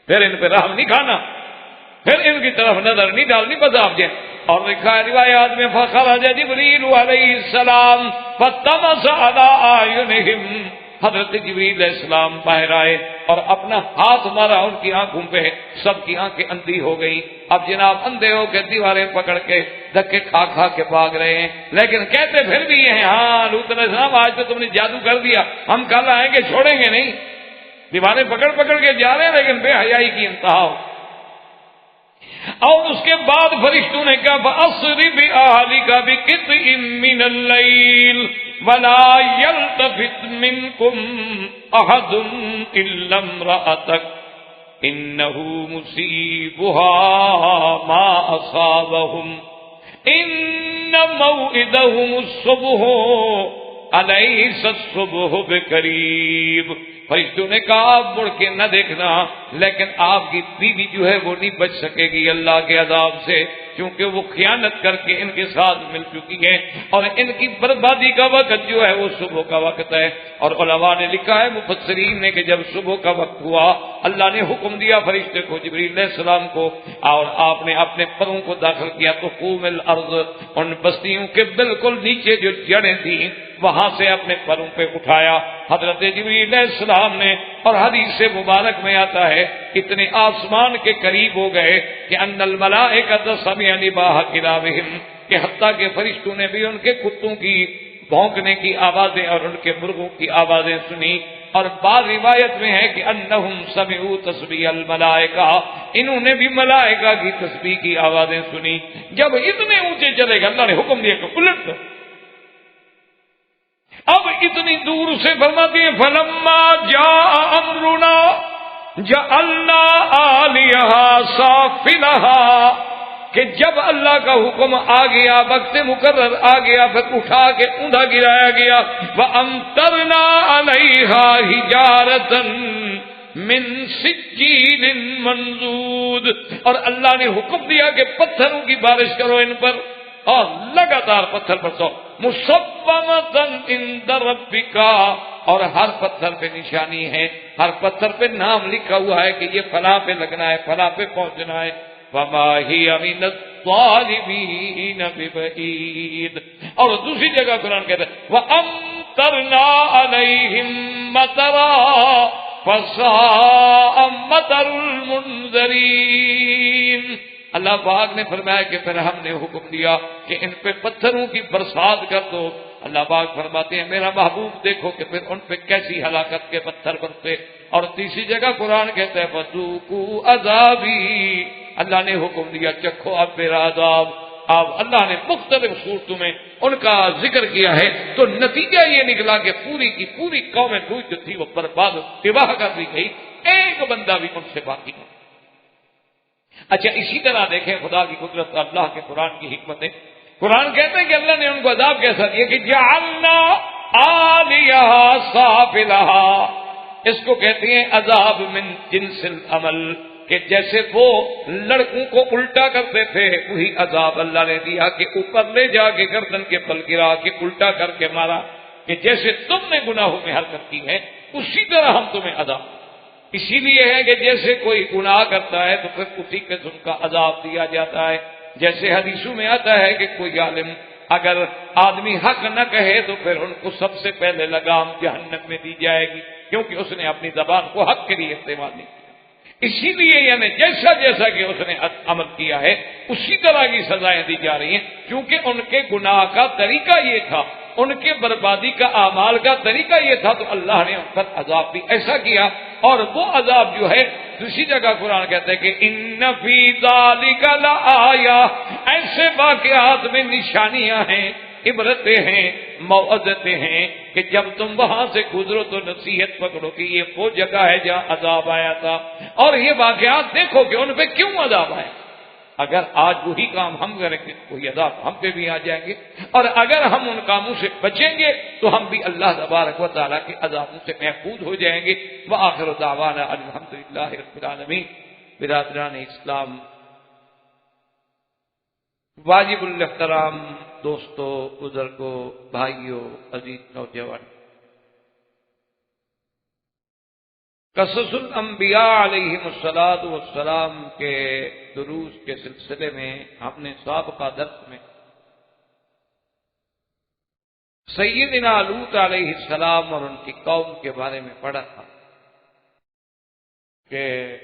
Speaker 2: پھر ان پہ رحم نہیں کھانا، پھر ان کی طرف نظر نہیں ڈالنی، بس آپ جائیں. اور لکھا ہے روایات میں فخرج جبریل علیہ السلام فطمس علی اعینہم، حضرت جبریل علیہ السلام باہر آئے اور اپنا ہاتھ مارا ان کی آنکھوں پہ، سب کی آنکھیں اندھی ہو گئی. اب جناب اندھے ہو کے دیواریں پکڑ کے دھکے کھا کھا کے بھاگ رہے ہیں، لیکن کہتے پھر بھی یہ ہیں ہاں لوط علیہ السلام آج تو تم نے جادو کر دیا، ہم کل آئیں گے چھوڑیں گے نہیں. دیواریں پکڑ پکڑ کے جا رہے ہیں لیکن بے حیائی کی انتہا ہو. اور اس کے بعد فرشتوں نے کہا فَأَسْرِ بِأَهْلِكَ بِقِطْعٍ مِّنَ اللَّيْلِ وَلَا يَلْتَفِتْ مِنكُمْ أَحَدٌ إِلَّا امْرَأَتَكَ إِنَّهُ مُصِيبُهَا مَا أَصَابَهُمْ إِنَّ مَوْعِدَهُمُ الصُّبْحُ أَلَيْسَ الصُّبْحُ بِقَرِيبٍ. فرشتوں نے کہا آپ مڑ کے نہ دیکھنا، لیکن آپ کی بیوی جو ہے وہ نہیں بچ سکے گی اللہ کے عذاب سے، کیونکہ وہ خیانت کر کے ان کے ساتھ مل چکی ہے اور ان کی بربادی کا وقت جو ہے وہ صبح کا وقت ہے. اور علماء نے لکھا ہے مفسرین نے کہ جب صبح کا وقت ہوا اللہ نے حکم دیا فرشتے کو جبریل علیہ السلام کو، اور آپ نے اپنے پروں کو داخل کیا تو قوم الارض، ان بستیوں کے بالکل نیچے جو جڑیں تھیں وہاں سے اپنے پروں پہ اٹھایا حضرت جبریل علیہ السلام نے. اور حدیث مبارک میں آتا ہے اتنے آسمان کے قریب ہو گئے کہ ان الملائکۃ سمعوا نباح کلابہم، کہ حتیٰ کہ فرشتوں نے بھی ان کے کتوں کی بھونکنے کی آوازیں اور ان کے مرغوں کی آوازیں سنی. اور بعض روایت میں ہے کہ انہم سمعوا تسبیح الملائکہ، انہوں نے بھی ملائکہ کی تسبیح کی آوازیں سنی. جب اتنے اونچے چلے گئے اللہ نے حکم دیا کہ الٹ دو. اب اتنی دور سے فرماتی ہیں فلما جاء امرنا جعلنا عالیہا سافلہا، کہ جب اللہ کا حکم آ گیا، وقت مقرر آ گیا، پھر اٹھا کے اوندا گرایا گیا. وَأَمْطَرْنَا عَلَيْهَا حِجَارَةً مِّن سِجِّيلٍ مَّنضُودٍ، اور اللہ نے حکم دیا کہ پتھروں کی بارش کرو ان پر، اور لگاتار پتھر برسو. مُصَوَّمَةً عِندَ رَبِّكَ، اور ہر پتھر پہ نشانی ہے، ہر پتھر پہ نام لکھا ہوا ہے کہ یہ فلاں پہ لگنا ہے، فلاں پہ پہنچنا ہے. وَمَا هِيَ مِنَ الظَّالِمِينَ بِبَعِيدٍ. اور دوسری جگہ قرآن کہتا ہے وَأَمْطَرْنَا عَلَيْهِمْ مَطَرًا فَسَاءَ مَطَرُ الْمُنذَرِينَ. اللہ پاک نے فرمایا کہ پھر ہم نے حکم دیا کہ ان پہ پتھروں کی برسات کر دو. اللہ پاک فرماتے ہیں میرا محبوب دیکھو کہ پھر ان پہ کیسی ہلاکت کے پتھر برسے. اور تیسری جگہ قرآن کہتا ہے فذوقوا عذابی، اللہ نے حکم دیا چکھو اب میرا عذاب۔ اب اللہ نے مختلف صورتوں میں ان کا ذکر کیا ہے، تو نتیجہ یہ نکلا کہ پوری کی پوری قوم لوط جو تھی وہ برباد تباہ کر دی گئی، ایک بندہ بھی ان سے باقی نہیں۔ اچھا اسی طرح دیکھیں خدا کی قدرت، اللہ کے قرآن کی حکمتیں۔ قرآن کہتے ہیں کہ اللہ نے ان کو عذاب کیسا دیا کہ جعلنا عالیہا سافلہا، اس کو کہتے ہیں عذاب من جنس العمل، کہ جیسے وہ لڑکوں کو الٹا کرتے تھے وہی عذاب اللہ نے دیا کہ اوپر لے جا کے گردن کے بل گرا کے الٹا کر کے مارا، کہ جیسے تم نے گناہوں میں حرکت کی ہے اسی طرح ہم تمہیں عذاب۔ اسی لیے ہے کہ جیسے کوئی گناہ کرتا ہے تو پھر اسی قسم کا عذاب دیا جاتا ہے۔ جیسے حدیثوں میں آتا ہے کہ کوئی عالم اگر آدمی حق نہ کہے تو پھر ان کو سب سے پہلے لگام جہنم میں دی جائے گی، کیونکہ اس نے اپنی زبان کو حق کے لیے استعمال نہیں کیا۔ اسی لیے یعنی جیسا جیسا کہ اس نے عمل کیا ہے اسی طرح کی سزائیں دی جا رہی ہیں، کیونکہ ان کے گناہ کا طریقہ یہ تھا، ان کے بربادی کا اعمال کا طریقہ یہ تھا، تو اللہ نے ان پر عذاب بھی ایسا کیا۔ اور وہ عذاب جو ہے دوسری جگہ قرآن کہتا ہے کہ ان فی ذالک لآیہ، ایسے واقعات میں نشانیاں ہیں، عبرتیں ہیں، موعظتیں ہیں کہ جب تم وہاں سے گزرو تو نصیحت پکڑو کہ یہ وہ جگہ ہے جہاں عذاب آیا تھا، اور یہ واقعات دیکھو کہ ان پہ کیوں عذاب آیا۔ اگر آج وہی کام ہم کریں گے وہی عذاب ہم پہ بھی آ جائیں گے، اور اگر ہم ان کاموں سے بچیں گے تو ہم بھی اللہ تبارک و تعالیٰ کے عذابوں سے محفوظ ہو جائیں گے۔ وآخر دعوانا الحمدللہ رب العالمین۔ برادران اسلام، واجب الاحترام دوستو، بزرگوں، بھائیوں، عزیز نوجوان، قصص الانبیاء علیہم الصلاۃ والسلام کے دروس کے سلسلے میں ہم نے سابقہ درس میں سیدنا لوط علیہ السلام اور ان کی قوم کے بارے میں پڑھا تھا کہ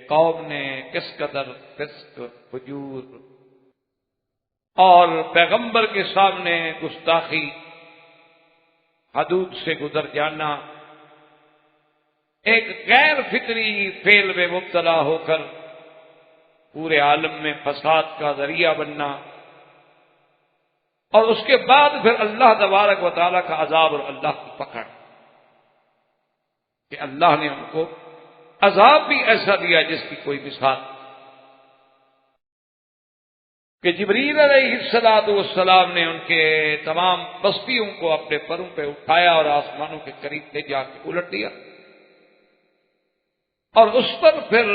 Speaker 2: قوم نے کس قدر فسق، فجور اور پیغمبر کے سامنے گستاخی، حدود سے گزر جانا، ایک غیر فطری فعل میں مبتلا ہو کر پورے عالم میں فساد کا ذریعہ بننا، اور اس کے بعد پھر اللہ تبارک و تعالیٰ کا عذاب اور اللہ کی پکڑ، کہ اللہ نے ان کو عذاب بھی ایسا دیا جس کی کوئی مثال، کہ جبریل علیہ السلام نے ان کے تمام بستیوں کو اپنے پروں پہ اٹھایا اور آسمانوں کے قریب لے جا کے الٹ دیا، اور اس پر پھر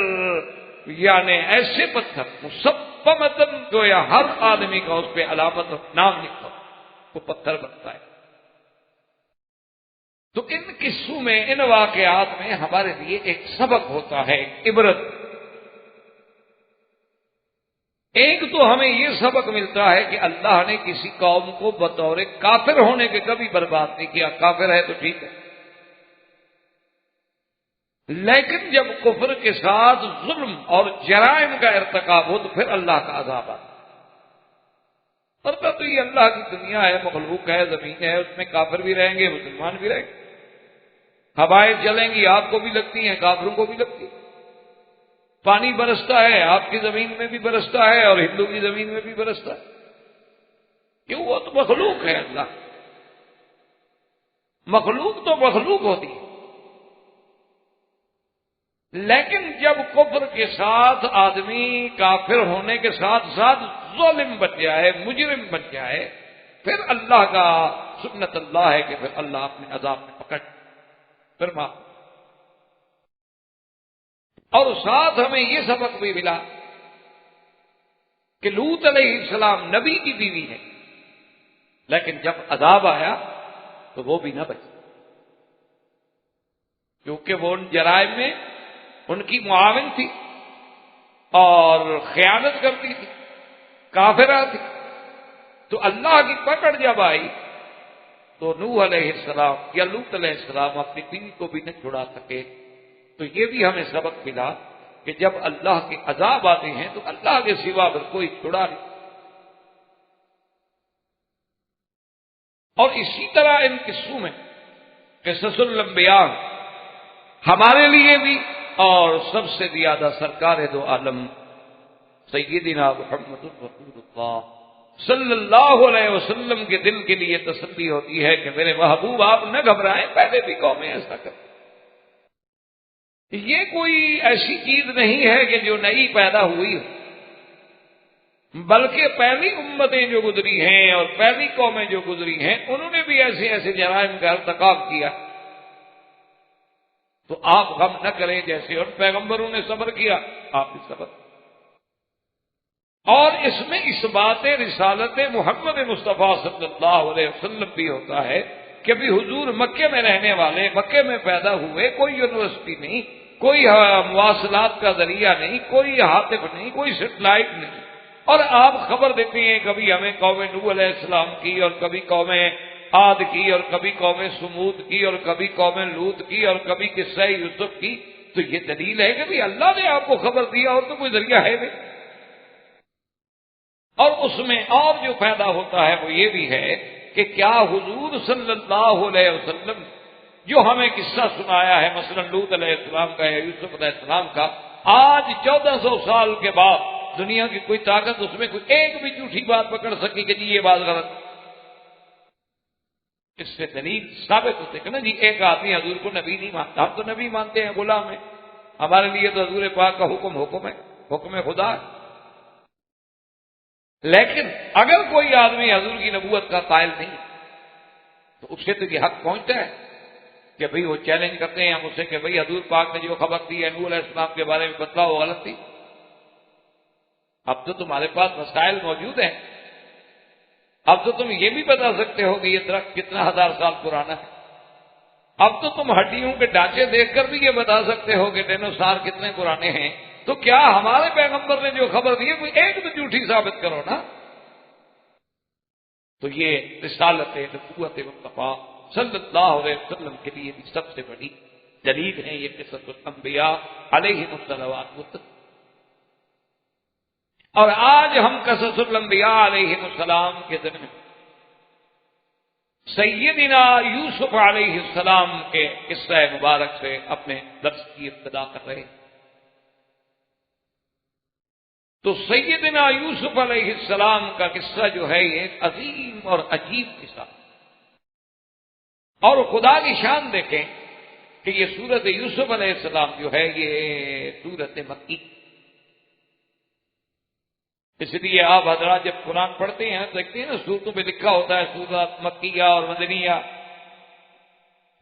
Speaker 2: یعنی ایسے پتھر مسبمتاً جو یا ہر آدمی کا اس پہ علامت اور نام لکھا وہ پتھر بنتا ہے۔ تو ان قصوں میں، ان واقعات میں ہمارے لیے ایک سبق ہوتا ہے، ایک عبرت۔ ایک تو ہمیں یہ سبق ملتا ہے کہ اللہ نے کسی قوم کو بطور کافر ہونے کے کبھی برباد نہیں کیا۔ کافر ہے تو ٹھیک ہے، لیکن جب کفر کے ساتھ ظلم اور جرائم کا ارتکاب ہو تو پھر اللہ کا عذاب آتا ہے۔ تو یہ اللہ کی دنیا ہے، مخلوق ہے، زمین ہے، اس میں کافر بھی رہیں گے، مسلمان بھی رہیں گے، ہوائیں چلیں گی، آپ کو بھی لگتی ہیں، کافروں کو بھی لگتی ہے، پانی برستا ہے، آپ کی زمین میں بھی برستا ہے اور ہندو کی زمین میں بھی برستا ہے، کیوں؟ وہ تو مخلوق ہے، اللہ مخلوق تو مخلوق ہوتی ہے۔ لیکن جب کفر کے ساتھ آدمی کافر ہونے کے ساتھ ساتھ ظالم بن جائے، مجرم بن جائے، پھر اللہ کا سنت اللہ ہے کہ پھر اللہ اپنے عذاب میں پکڑ پھر معاف۔ اور ساتھ ہمیں یہ سبق بھی ملا کہ لوط علیہ السلام نبی کی بیوی ہے، لیکن جب عذاب آیا تو وہ بھی نہ بچی، کیونکہ وہ ان جرائم میں ان کی معاون تھی اور خیانت کرتی تھی، کافرہ تھی۔ تو اللہ کی پکڑ جب آئی تو نوح علیہ السلام یا لوط علیہ السلام اپنی بیوی کو بھی نہ چھڑا سکے۔ تو یہ بھی ہمیں سبق ملا کہ جب اللہ کے عذاب آتے ہیں تو اللہ کے سوا پھر کوئی چھڑا نہیں۔ اور اسی طرح ان قصوں میں قصص الانبیاء ہمارے لیے بھی اور سب سے زیادہ سرکار دو عالم سیدنا محمد رسول اللہ صلی اللہ علیہ وسلم کے دل کے لیے تسلی ہوتی ہے کہ میرے محبوب آپ نہ گھبرائیں، پہلے بھی قومیں ایسا کریں۔ یہ کوئی ایسی چیز نہیں ہے کہ جو نئی پیدا ہوئی ہو، بلکہ پہلی امتیں جو گزری ہیں اور پہلی قومیں جو گزری ہیں انہوں نے بھی ایسے ایسے جرائم کا ارتکاب کیا، تو آپ غم نہ کریں، جیسے ان پیغمبروں نے صبر کیا آپ بھی صبر۔ اور اس میں اس بات رسالت محمد مصطفیٰ صلی اللہ علیہ وسلم بھی ہوتا ہے کہ بھی حضور مکے میں رہنے والے، مکے میں پیدا ہوئے، کوئی یونیورسٹی نہیں، کوئی مواصلات کا ذریعہ نہیں، کوئی ہاتف نہیں، کوئی سیٹلائٹ نہیں، اور آپ خبر دیتے ہیں کبھی ہمیں قوم نوح علیہ السلام کی، اور کبھی قوم عاد کی، اور کبھی قوم سمود کی، اور کبھی قوم لوط کی، اور کبھی قصہ یوسف کی، تو یہ دلیل ہے کہ بھی اللہ نے آپ کو خبر دیا اور تو کوئی ذریعہ ہے نہیں۔ اور اس میں اور جو پیدا ہوتا ہے وہ یہ بھی ہے کہ کیا حضور صلی اللہ علیہ وسلم جو ہمیں قصہ سنایا ہے مثلا لوط علیہ السلام کا یا یوسف علیہ السلام کا، آج 1400 سال کے بعد دنیا کی کوئی طاقت اس میں کوئی ایک بھی جھوٹی بات پکڑ سکی کہ جی یہ بات غلط؟ اس سے دلیل ثابت ہوتے کہ نا جی ایک آدمی حضور کو نبی نہیں مانتا، ہم تو نبی مانتے ہیں، غلام ہیں، ہمارے لیے تو حضور پاک کا حکم ہے، حکم خدا ہے۔ لیکن اگر کوئی آدمی حضور کی نبوت کا قائل نہیں تو اس سے تو یہ حق پہنچتا ہے کہ بھئی وہ چیلنج کرتے ہیں ہم اسے کہ بھئی حضور پاک نے جو خبر دی ہے نوح علیہ السلام کے بارے میں بتلاؤ وہ غلط تھی۔ اب تو تمہارے پاس وسائل موجود ہیں، اب تو تم یہ بھی بتا سکتے ہو کہ یہ درخت کتنا ہزار سال پرانا ہے، اب تو تم ہڈیوں کے ڈھانچے دیکھ کر بھی یہ بتا سکتے ہو کہ ڈینوسار کتنے پرانے ہیں، تو کیا ہمارے پیغمبر نے جو خبر دی ہے کوئی ایک تو جھوٹی ثابت کرو نا۔ تو یہ رسالت نبوت مصطفیٰ صلی اللہ علیہ وسلم کے لیے بھی سب سے بڑی دلیل ہے یہ قصۃ الانبیاء علیہم الصلوات۔ اور آج ہم قصص الانبیاء علیہم السلام کے ذمن سیدنا یوسف علیہ السلام کے قصہ مبارک سے اپنے درس کی ابتدا کر رہے ہیں۔ تو سیدنا یوسف علیہ السلام کا قصہ جو ہے یہ ایک عظیم اور عجیب قصہ، اور خدا کی شان دیکھیں کہ یہ سورت یوسف علیہ السلام جو ہے یہ سورت مکی، اس لیے آپ حضرات جب قرآن پڑھتے ہیں دیکھتے ہیں نا صورتوں پہ لکھا ہوتا ہے سورت مکیہ اور مدنیہ،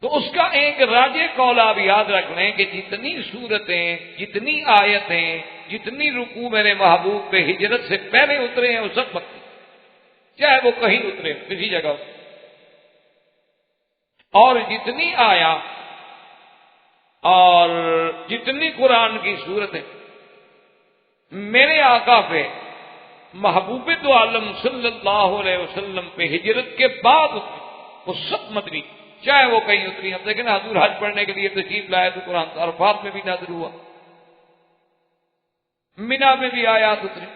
Speaker 2: تو اس کا ایک راجع قول آپ یاد رکھ لیں کہ جتنی صورتیں، جتنی آیتیں، جتنی رکوع میرے محبوب پہ ہجرت سے پہلے اترے ہیں وہ سب مکی، چاہے وہ کہیں اترے کسی جگہ اترے، اور جتنی آیا اور جتنی قرآن کی صورتیں میرے آقا پہ محبوب دو عالم صلی اللہ علیہ وسلم پہ ہجرت کے بعد اتری، وہ سب مدنی، چاہے وہ کہیں اتری۔ ہم دیکھیں نا حضور حج پڑھنے کے لیے تشریف لائے تو قرآن عرفات میں بھی نازل ہوا، مینا میں بھی آیات اتری،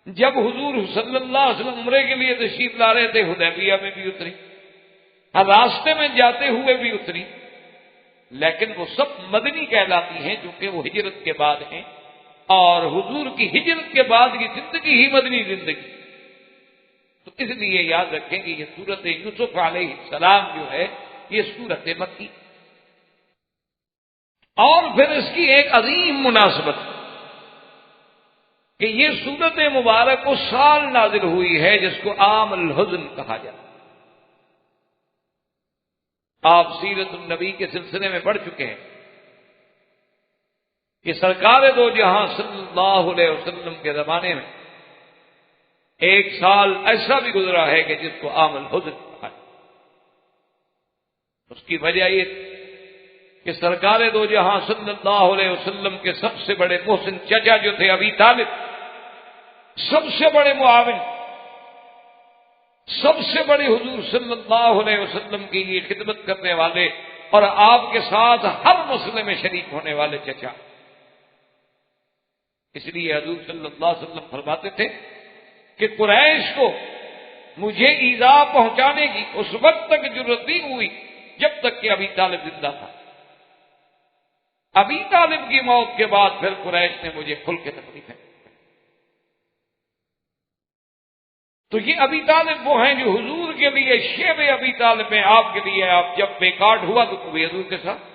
Speaker 2: جب حضور صلی اللہ علیہ وسلم عمرے کے لیے تشریف لا رہے تھے حدیبیہ میں بھی اتری، راستے میں جاتے ہوئے بھی اتری، لیکن وہ سب مدنی کہلاتی ہیں چونکہ وہ ہجرت کے بعد ہیں، اور حضور کی ہجرت کے بعد کی زندگی ہی مدنی زندگی، تو اس لیے یاد رکھیں کہ یہ سورت یوسف علیہ السلام جو ہے یہ سورت مکی، اور پھر اس کی ایک عظیم مناسبت کہ یہ سورت مبارک اس سال نازل ہوئی ہے جس کو عام الحزن کہا جاتا ہے۔ آپ سیرت النبی کے سلسلے میں پڑھ چکے ہیں کہ سرکار دو جہاں صلی اللہ علیہ وسلم کے زمانے میں ایک سال ایسا بھی گزرا ہے کہ جس کو عام الحزن کہا ہے۔ اس کی وجہ یہ کہ سرکار دو جہاں صلی اللہ علیہ وسلم کے سب سے بڑے محسن چچا جو تھے ابی طالب، سب سے بڑے معاون، سب سے بڑے حضور صلی اللہ علیہ وسلم کی یہ خدمت کرنے والے اور آپ کے ساتھ ہر مسئلے میں شریک ہونے والے چچا، اس لیے حضور صلی اللہ علیہ وسلم فرماتے تھے کہ قریش کو مجھے ایذا پہنچانے کی اس وقت تک جرأت نہیں ہوئی جب تک کہ ابی طالب زندہ تھا، ابی طالب کی موت کے بعد پھر قریش نے مجھے کھل کے تکلیفیں دی۔ تو یہ ابی طالب وہ ہیں جو حضور کے لیے شیب ابی طالب میں، آپ کے لیے آپ جب بیکاٹ ہوا تو کبھی حضور کے ساتھ،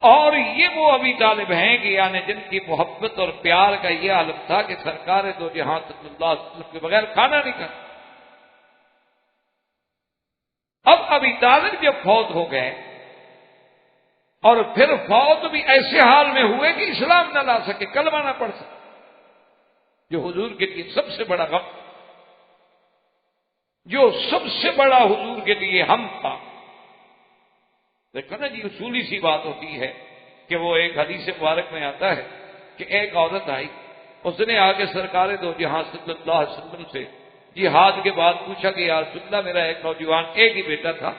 Speaker 2: اور یہ وہ ابی طالب ہیں کہ یعنی جن کی محبت اور پیار کا یہ عالم تھا کہ سرکار دو جہاں صلی اللہ علیہ وسلم کے بغیر کھانا نہیں کھاتا۔ اب ابی طالب جب فوت ہو گئے اور پھر فوت بھی ایسے حال میں ہوئے کہ اسلام نہ لا سکے، کلمہ نہ پڑھ سکے، جو حضور کے لیے سب سے بڑا غم، جو سب سے بڑا حضور کے لیے ہم تھا۔ دیکھو نا جی، اصولی سی بات ہوتی ہے کہ وہ ایک حدیث مبارک میں آتا ہے کہ ایک عورت آئی، اس نے آ کے سرکار دو جہاں صلی اللہ علیہ وسلم سے جہاد کے بعد پوچھا کہ یا رسول اللہ، میرا ایک نوجوان ایک ہی بیٹا تھا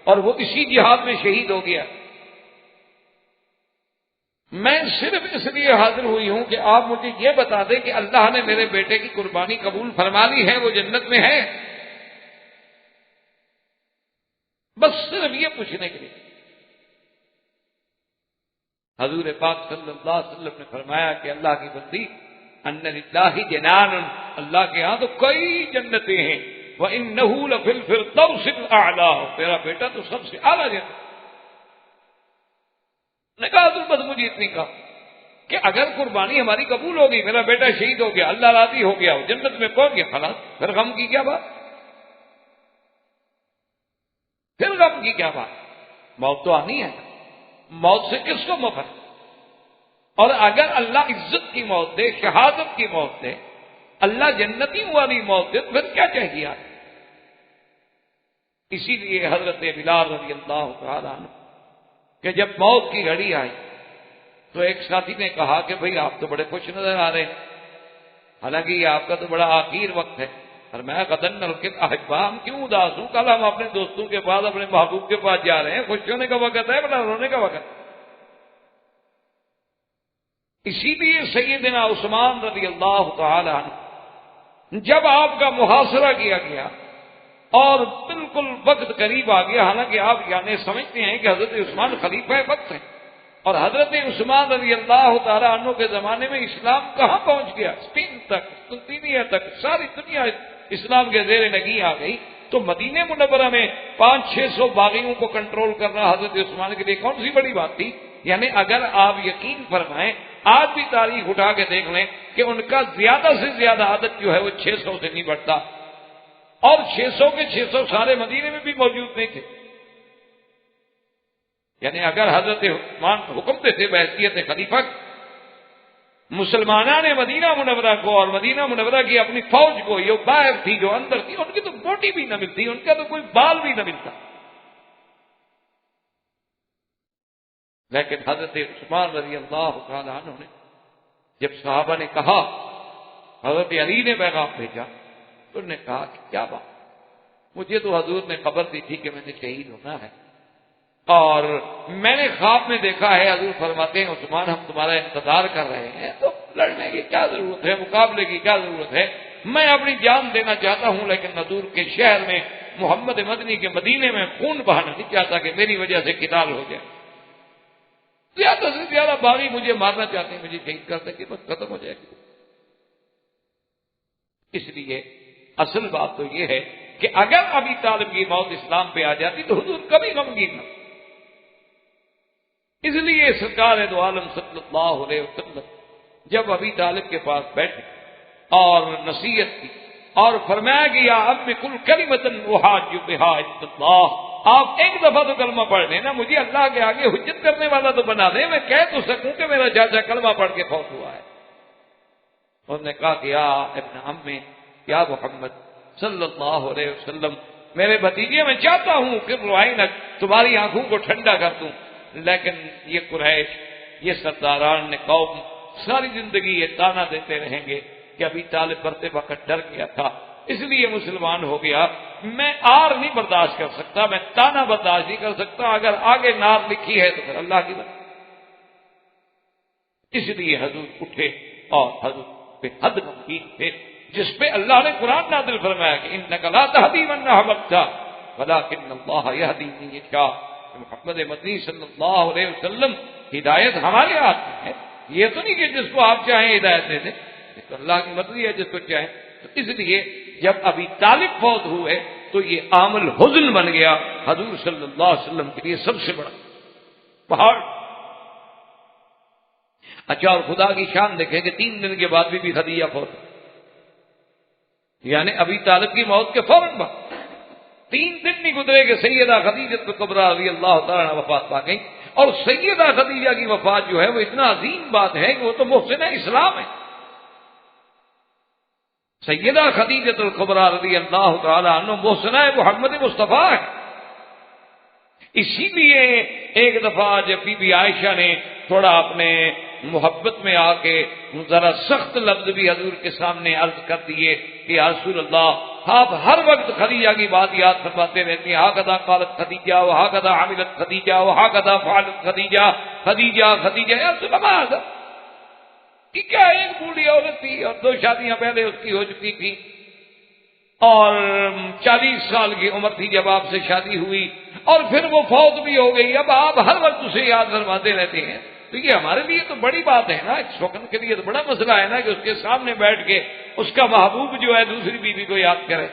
Speaker 2: اور وہ اسی جہاد میں شہید ہو گیا، میں صرف اس لیے حاضر ہوئی ہوں کہ آپ مجھے یہ بتا دیں کہ اللہ نے میرے بیٹے کی قربانی قبول فرما لی ہے، وہ جنت میں ہے، بس صرف یہ پوچھنے کے لیے۔ حضور پاک صلی اللہ علیہ وسلم نے فرمایا کہ اللہ کی بندی، ان للہ جنان، اللہ کے ہاں تو کئی جنتیں ہیں، وَإِنَّهُ لَفِي الْفِرْدَوْسِ الْأَعْلَىٰ، تیرا بیٹا تو سب سے اعلیٰ جنت۔ نے کہا تو بس مجھے اتنی کہا کہ اگر قربانی ہماری قبول ہوگی، میرا بیٹا شہید ہو گیا، اللہ راضی ہو گیا، وہ جنت میں پہنچ گیا، خلاص، پھر غم کی کیا بات، پھر غم کی کیا بات، موت تو آنی ہے، موت سے کس کو مفر، اور اگر اللہ عزت کی موت دے، شہادت کی موت دے، اللہ جنتی والی موت دے، تو پھر کیا چاہیے آپ؟ اسی لیے حضرت بلال رضی اللہ تعالیٰ عنہ کہ جب موت کی گھڑی آئی تو ایک ساتھی نے کہا کہ بھئی آپ تو بڑے خوش نظر آ رہے ہیں، حالانکہ یہ آپ کا تو بڑا آخر وقت ہے، اور میں قدن نلقت احبا، ہم کیوں اداس ہوں، کل ہم اپنے دوستوں کے پاس، اپنے محبوب کے پاس جا رہے ہیں، خوش ہونے کا وقت ہے بڑا رونے کا وقت ہے۔ اسی لیے سیدنا عثمان رضی اللہ تعالی عنہ جب آپ کا محاصرہ کیا گیا اور بالکل وقت قریب آ گیا، حالانکہ آپ یعنی سمجھتے ہیں کہ حضرت عثمان خلیفہ وقت ہے، اور حضرت عثمان رضی اللہ تعالیٰ عنہ کے زمانے میں اسلام کہاں پہنچ گیا، اسپین تک، قسطنطنیہ تک، ساری دنیا اسلام کے زیر نگی آ گئی، تو مدینہ منورہ میں 500-600 باغیوں کو کنٹرول کرنا حضرت عثمان کے لیے کون سی بڑی بات تھی؟ یعنی اگر آپ یقین فرمائیں، آج بھی تاریخ اٹھا کے دیکھ لیں کہ ان کا زیادہ سے زیادہ عدد جو ہے وہ 600 سے نہیں بڑھتا، اور 600 کے 600 سارے مدینے میں بھی موجود نہیں تھے۔ یعنی اگر حضرت عثمان حکم دیتے بحیثیت خلیفہ، مسلمانان نے مدینہ منورہ کو اور مدینہ منورہ کی اپنی فوج کو، یہ باہر تھی جو اندر تھی، ان کی تو بوٹی بھی نہ ملتی، ان کا تو کوئی بال بھی نہ ملتا، لیکن حضرت عثمان رضی اللہ تعالی عنہ نے جب صحابہ نے کہا، حضرت علی نے پیغام بھیجا، تو انہوں نے کہا کہ کیا بات، مجھے تو حضور نے خبر دی تھی کہ میں نے شہید ہونا ہے، اور میں نے خواب میں دیکھا ہے حضور فرماتے ہیں عثمان ہم تمہارا انتظار کر رہے ہیں، تو لڑنے کی کیا ضرورت ہے، مقابلے کی کیا ضرورت ہے، میں اپنی جان دینا چاہتا ہوں، لیکن حضور کے شہر میں محمد مدنی کے مدینے میں خون بہانا نہیں چاہتا کہ میری وجہ سے قتال ہو جائے، زیادہ سے زیادہ باغی مجھے مارنا چاہتے ہیں، مجھے شہید کر سکے، بس ختم ہو جائے گی۔ اس لیے اصل بات تو یہ ہے کہ اگر ابی طالب کی موت اسلام پہ آ جاتی تو حضور کبھی غمگین نہ، اس لیے سرکار دو عالم صلی اللہ علیہ وسلم جب ابی طالب کے پاس بیٹھے اور نصیحت کی اور فرمایا کہ یا اب کل کلمۃ احاج بہا عند اللہ، آپ ایک دفعہ تو کلمہ پڑھ لیں نا، مجھے اللہ کے آگے حجت کرنے والا تو بنا دیں، میں کہہ تو سکوں کہ میرا چاچا کلمہ پڑھ کے فوت ہوا ہے۔ انہوں نے کہا کہ یا ابن عم یا محمد صلی اللہ علیہ وسلم، میرے بھتیجے میں چاہتا ہوں کہ روحینک تمہاری آنکھوں کو ٹھنڈا کر دوں، لیکن یہ قریش، یہ سرداران نے قوم ساری زندگی یہ تانا دیتے رہیں گے کہ ابھی طالب مرتے وقت ڈر گیا تھا اس لیے مسلمان ہو گیا، میں آر نہیں برداشت کر سکتا، میں تانا برداشت نہیں کر سکتا، اگر آگے نار لکھی ہے تو پھر اللہ کی بات۔ اس لیے حضور اٹھے اور حضور پہ حد ممکن تھے، جس پہ اللہ نے قرآن نازل فرمایا کہ انک لا تہدی من احببت ولکن اللہ یہدی من یشاء، محمد مدنی صلی اللہ علیہ وسلم ہدایت ہمارے ہاتھ میں ہے، یہ تو نہیں کہ جس کو آپ چاہیں ہدایت دے دیں، یہ تو اللہ کی مرضی ہے جس کو چاہیں۔ تو اس لیے جب ابھی طالب فوت ہوئے تو یہ عامل حزن بن گیا حضور صلی اللہ علیہ وسلم کے لیے سب سے بڑا پہاڑ۔ اچھا، اور خدا کی شان دیکھیں کہ 3 دن کے بعد بھی خدیجہ فوت، یعنی ابھی طالب کی موت کے فوراً بعد 3 دن نہیں گزرے کہ سیدہ خدیجہ کبریٰ رضی اللہ تعالیٰ عنہا وفات پا گئی۔ اور سیدہ خدیجہ کی وفات جو ہے وہ اتنا عظیم بات ہے کہ وہ تو محسنہ اسلام ہے۔ سیدہ خدیجہ الکبریٰ رضی اللہ تعالیٰ عنہ محسنہ محمد مصطفیٰ ہے۔ اسی لیے ایک دفعہ جب بی بی عائشہ نے تھوڑا اپنے محبت میں آ کے ذرا سخت لفظ بھی حضور کے سامنے عرض کر دیے کہ یا رسول اللہ، آپ ہر وقت خدیجہ کی بات یاد فرماتے رہتے ہیں، ہاکذا قالت خدیجہ وہاکذا عملت خدیجہ وہاکذا فعلت خدیجہ، خدیجہ خدیجہ۔ یا رسول اللہ، کہ کیا ایک بوڑھی عورت تھی اور 2 شادیاں پہلے اس کی ہو چکی تھی، اور 40 سال کی عمر تھی جب آپ سے شادی ہوئی، اور پھر وہ فوت بھی ہو گئی، اب آپ ہر وقت اسے یاد فرماتے رہتے ہیں۔ تو یہ ہمارے لیے تو بڑی بات ہے نا، اس وقت کے لیے تو بڑا مسئلہ ہے نا کہ اس کے سامنے بیٹھ کے اس کا محبوب جو ہے دوسری بیوی کو یاد کرے۔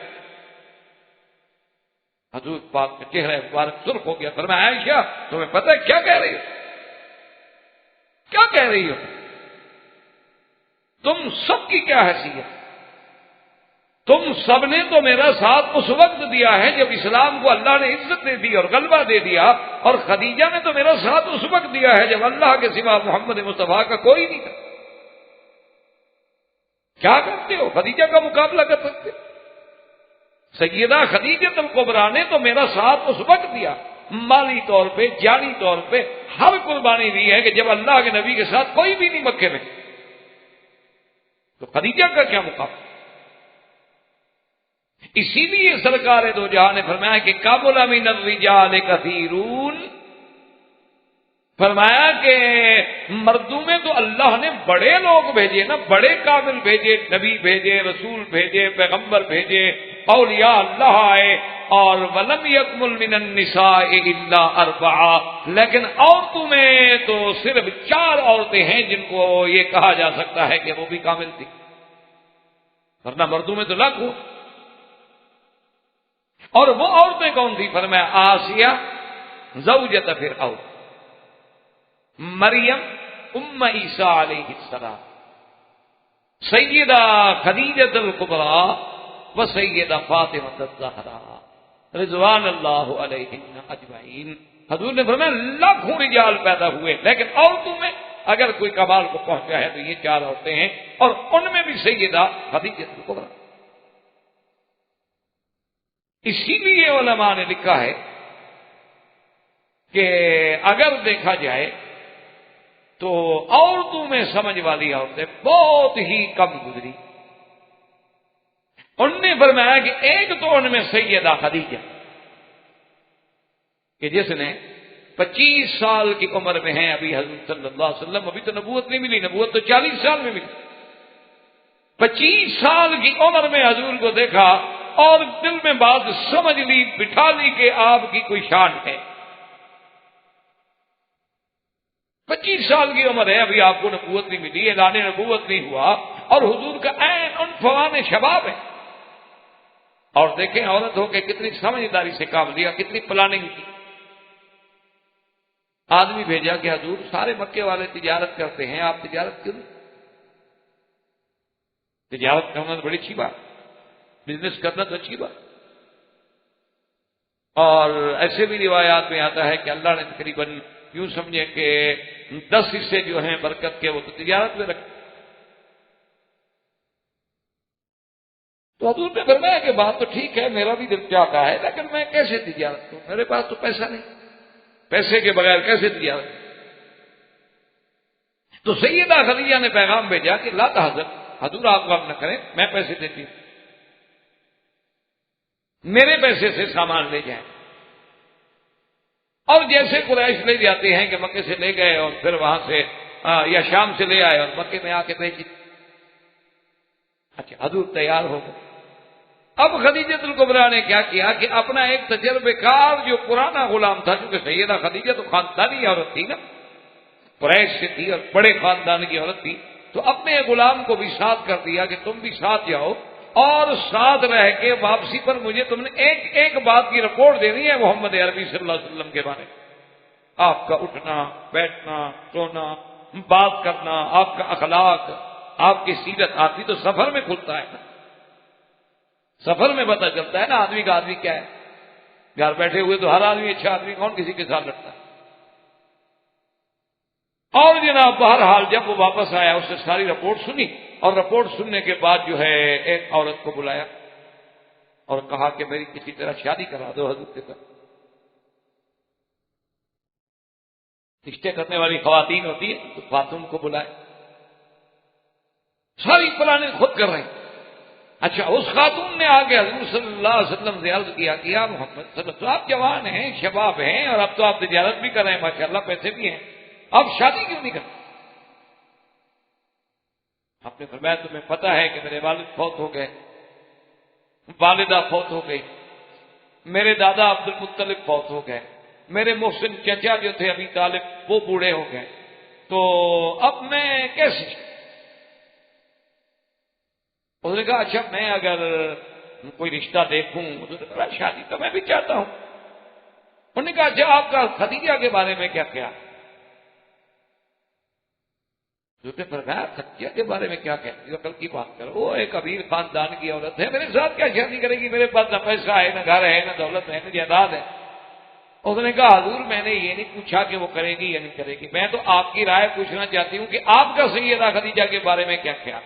Speaker 2: حضور پاک کا چہرہ مبارک سرخ ہو گیا، فرمایا عائشہ تمہیں پتہ ہے کیا کہہ رہی ہو؟ کیا کہہ رہی ہو؟ تم سب کی کیا حیثیت؟ تم سب نے تو میرا ساتھ اس وقت دیا ہے جب اسلام کو اللہ نے عزت دے دی اور غلبہ دے دیا، اور خدیجہ نے تو میرا ساتھ اس وقت دیا ہے جب اللہ کے سوا محمد مصطفیٰ کا کوئی نہیں تھا۔ کیا کرتے ہو؟ خدیجہ کا مقابلہ کر سکتے؟ سیدہ خدیجہ الکبریٰ نے تو میرا ساتھ اس وقت دیا، مالی طور پہ، جانی طور پہ ہر قربانی دی ہے کہ جب اللہ کے نبی کے ساتھ کوئی بھی نہیں مکے میں، تو خدیجہ کا کیا مقابلہ؟ اسی لیے سرکار دو جہاں نے فرمایا کہ کامل من الرجال کثیرون، فرمایا کہ مردوں میں تو اللہ نے بڑے لوگ بھیجے نا، بڑے کامل بھیجے، نبی بھیجے، رسول بھیجے، پیغمبر بھیجے، اولیاء اللہ آئے، اور ولم یکمل من النساء الا 4، لیکن عورتوں میں تو صرف 4 عورتیں ہیں جن کو یہ کہا جا سکتا ہے کہ وہ بھی کامل تھی، ورنہ مردوں میں تو لاکھوں۔ اور وہ عورتیں کون تھی؟ فرمایا آسیہ زوجۃ فرعون، مریم ام عیسیٰ علیہ السلام، سیدہ خدیجہ الکبریٰ و سیدہ فاطمہ الزہراء رضوان اللہ علیہن اجمعین۔ حضور نے فرمایا لاکھوں رجال پیدا ہوئے، لیکن عورتوں میں اگر کوئی کمال کو پہنچا ہے تو یہ 4 عورتیں ہیں، اور ان میں بھی سیدہ خدیجہ الکبریٰ۔ اسی لیے علماء نے لکھا ہے کہ اگر دیکھا جائے تو عورتوں میں سمجھ والی عورتیں بہت ہی کم گزری۔ ان نے فرمایا کہ ایک تو ان میں سیدہ خدیجہ کہ جس نے 25 سال کی عمر میں ہیں ابھی حضور صلی اللہ علیہ وسلم، ابھی تو نبوت نہیں ملی، نبوت تو 40 سال میں ملی، 25 سال کی عمر میں حضور کو دیکھا اور دل میں بات سمجھ لی، بٹھا لی کہ آپ کی کوئی شان ہے۔ 25 سال کی عمر ہے، ابھی آپ کو نبوت نہیں ملی، اعلان نبوت نہیں ہوا، اور حضور کا عین عنفوان شباب ہے۔ اور دیکھیں عورت ہو کے کتنی سمجھداری سے کام لیا، کتنی پلاننگ کی۔ آدمی بھیجا کہ حضور سارے مکے والے تجارت کرتے ہیں، آپ تجارت کیوں نہیں؟ تجارت کرنا تو بڑی اچھی بات، بزنس کرنا تو اچھی بات۔ اور ایسے بھی روایات میں آتا ہے کہ اللہ نے تقریباً یوں سمجھے کہ 10 حصے جو ہیں برکت کے وہ تو تجارت میں رکھتے۔ تو حضور نے فرمایا کہ بات تو ٹھیک ہے، میرا بھی دل چاہتا ہے، لیکن میں کیسے تجارت کروں؟ میرے پاس تو پیسہ نہیں، پیسے کے بغیر کیسے تجارت؟ تو سیدہ خدیجہ نے پیغام بھیجا کہ لا تحزن، حضور آپ غم نہ کریں، میں پیسے دیتی ہوں، میرے پیسے سے سامان لے جائیں۔ اور جیسے قریش لے جاتے ہیں کہ مکے سے لے گئے اور پھر وہاں سے یا شام سے لے آئے اور مکے میں آ کے بھیجی۔ اچھا حضور تیار ہو گئے، اب خدیجہ الکبریٰ نے کیا کیا کہ اپنا ایک تجربے کار جو پرانا غلام تھا، چونکہ سیدہ خدیجہ تو خاندانی عورت تھی نا، قریش سے تھی اور بڑے خاندان کی عورت تھی، تو اپنے غلام کو بھی ساتھ کر دیا کہ تم بھی ساتھ جاؤ اور ساتھ رہ کے واپسی پر مجھے تم نے ایک ایک بات کی رپورٹ دینی ہے محمد عربی صلی اللہ علیہ وسلم کے بارے میں، آپ کا اٹھنا بیٹھنا سونا بات کرنا، آپ کا اخلاق، آپ کی سیرت۔ آدمی تو سفر میں کھلتا ہے نا، سفر میں پتہ چلتا ہے نا آدمی کا آدمی کیا ہے۔ گھر بیٹھے ہوئے تو ہر آدمی اچھا آدمی کون کسی کے ساتھ لڑتا ہے۔ اور جناب بہرحال جب وہ واپس آیا اس نے ساری رپورٹ سنی، اور رپورٹ سننے کے بعد جو ہے ایک عورت کو بلایا اور کہا کہ میری کسی طرح شادی کرا دو حضرت کے ساتھ۔ رشتے کرنے والی خواتین ہوتی ہیں تو خاتون کو بلائے، ساری پلاننگ خود کر رہے ہیں۔ اچھا اس خاتون نے آگے حضور صلی اللہ علیہ وسلم سے عرض کیا کہ یا محمد صلی اللہ علیہ وسلم، آپ جوان ہیں شباب ہیں اور اب تو آپ تجارت بھی کر رہے ہیں ماشاءاللہ، پیسے بھی ہیں، اب شادی کیوں نہیں کرتے؟ آپ نے فرمایا تمہیں پتہ ہے کہ میرے والد فوت ہو گئے، والدہ فوت ہو گئی، میرے دادا عبد المطلب فوت ہو گئے، میرے محسن چچا جو تھے ابی طالب وہ بوڑھے ہو گئے، تو اب میں کیسے؟ اس نے کہا اچھا میں اگر کوئی رشتہ دیکھوں تو شادی تو میں بھی چاہتا ہوں۔ انہوں نے کہا اچھا آپ کا خدیجہ کے بارے میں کیا خیال؟ فرمایا خدیجہ کے بارے میں کیا کہتی ہو، کل کی بات کرو، وہ ایک امیر خاندان کی عورت ہے، میرے ساتھ کیا شادی کرے گی، میرے پاس نہ پیسہ ہے نہ گھر ہے نہ دولت ہے نہ جائیداد ہے۔ اس نے کہا حضور میں نے یہ نہیں پوچھا کہ وہ کرے گی یا نہیں کرے گی، میں تو آپ کی رائے پوچھنا چاہتی ہوں کہ آپ کا سیدہ خدیجہ کے بارے میں کیا خیال؟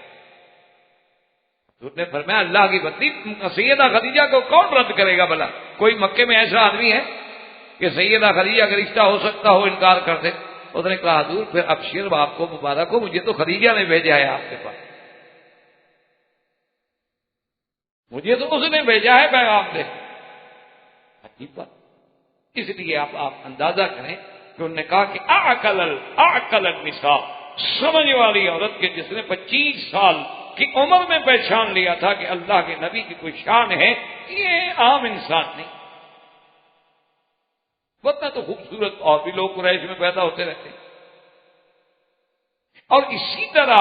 Speaker 2: حضور نے فرمایا اللہ کی بندی، سیدہ خدیجہ کو کون رد کرے گا بھلا؟ کوئی مکے میں ایسا آدمی ہے کہ سیدہ خدیجہ کا رشتہ ہو سکتا ہو انکار کر دے؟ اس نے کہا حضور پھر ابشر آپ کو مبارک ہو، مجھے تو خدیجہ نے بھیجا ہے آپ کے پاس، مجھے تو اس نے بھیجا ہے پیغام دے۔ عجیب بات، اس لیے آپ اندازہ کریں کہ انہوں نے کہا کہ اعقل النساء، سمجھ والی عورت کے جس نے 25 سال کی عمر میں پہچان لیا تھا کہ اللہ کے نبی کی کوئی شان ہے، یہ عام انسان نہیں، ورنہ تو خوبصورت اور بھی لوگ قریش میں پیدا ہوتے رہتے ہیں۔ اور اسی طرح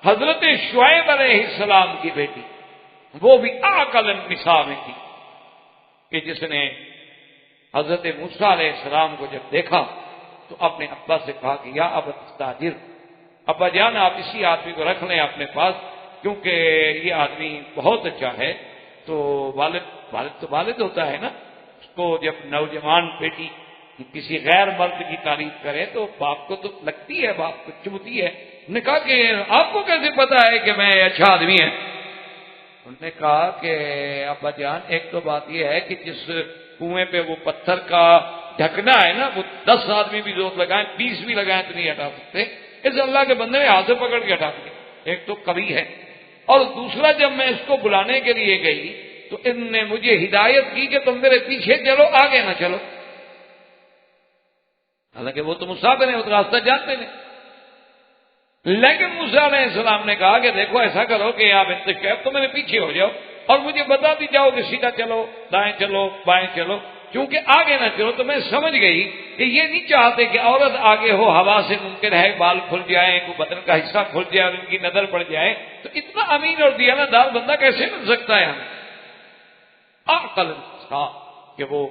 Speaker 2: حضرت شعیب علیہ السلام کی بیٹی وہ بھی اعقل النساء میں تھی کہ جس نے حضرت موسیٰ علیہ السلام کو جب دیکھا تو اپنے ابا سے کہا کہ یا ابت استاجر، ابا جان آپ اسی آدمی کو رکھ لیں اپنے پاس، کیونکہ یہ آدمی بہت اچھا ہے۔ تو والد تو والد ہوتا ہے نا، اس کو جب نوجوان بیٹی کسی غیر مرد کی تعریف کرے تو باپ کو تو لگتی ہے، باپ کو چبھتی ہے۔ انہوں نے کہا کہ آپ کو کیسے پتا ہے کہ میں اچھا آدمی ہے؟ انہوں نے کہا کہ ابا جان ایک تو بات یہ ہے کہ جس کنویں پہ وہ پتھر کا ڈھکنا ہے نا، وہ 10 آدمی بھی زور لگائیں 20 بھی لگائیں تو نہیں ہٹا سکتے، اس اللہ کے بندے نے ہاتھ سے پکڑ کے ہٹا دیا۔ ایک تو کبھی ہے، اور دوسرا جب میں اس کو بلانے کے لیے گئی تو ان نے مجھے ہدایت کی کہ تم میرے پیچھے چلو آگے نہ چلو، حالانکہ وہ تو مسافر ہیں، وہ تو راستہ جانتے نہیں۔ لیکن موسیٰ علیہ السلام نے کہا کہ دیکھو ایسا کرو کہ آپ انتشاب تو میرے پیچھے ہو جاؤ اور مجھے بتا دی جاؤ کہ سیدھا چلو، دائیں چلو، بائیں چلو، کیونکہ آگے نہ چلو تو میں سمجھ گئی کہ یہ نہیں چاہتے کہ عورت آگے ہو، ہوا سے ممکن ہے بال کھل جائیں، کوئی بدن کا حصہ کھل جائے اور ان کی نظر پڑ جائے، تو اتنا امین اور دیانت دار بندہ کیسے مل سکتا ہے ہمیں؟ عقل تھا کہ وہ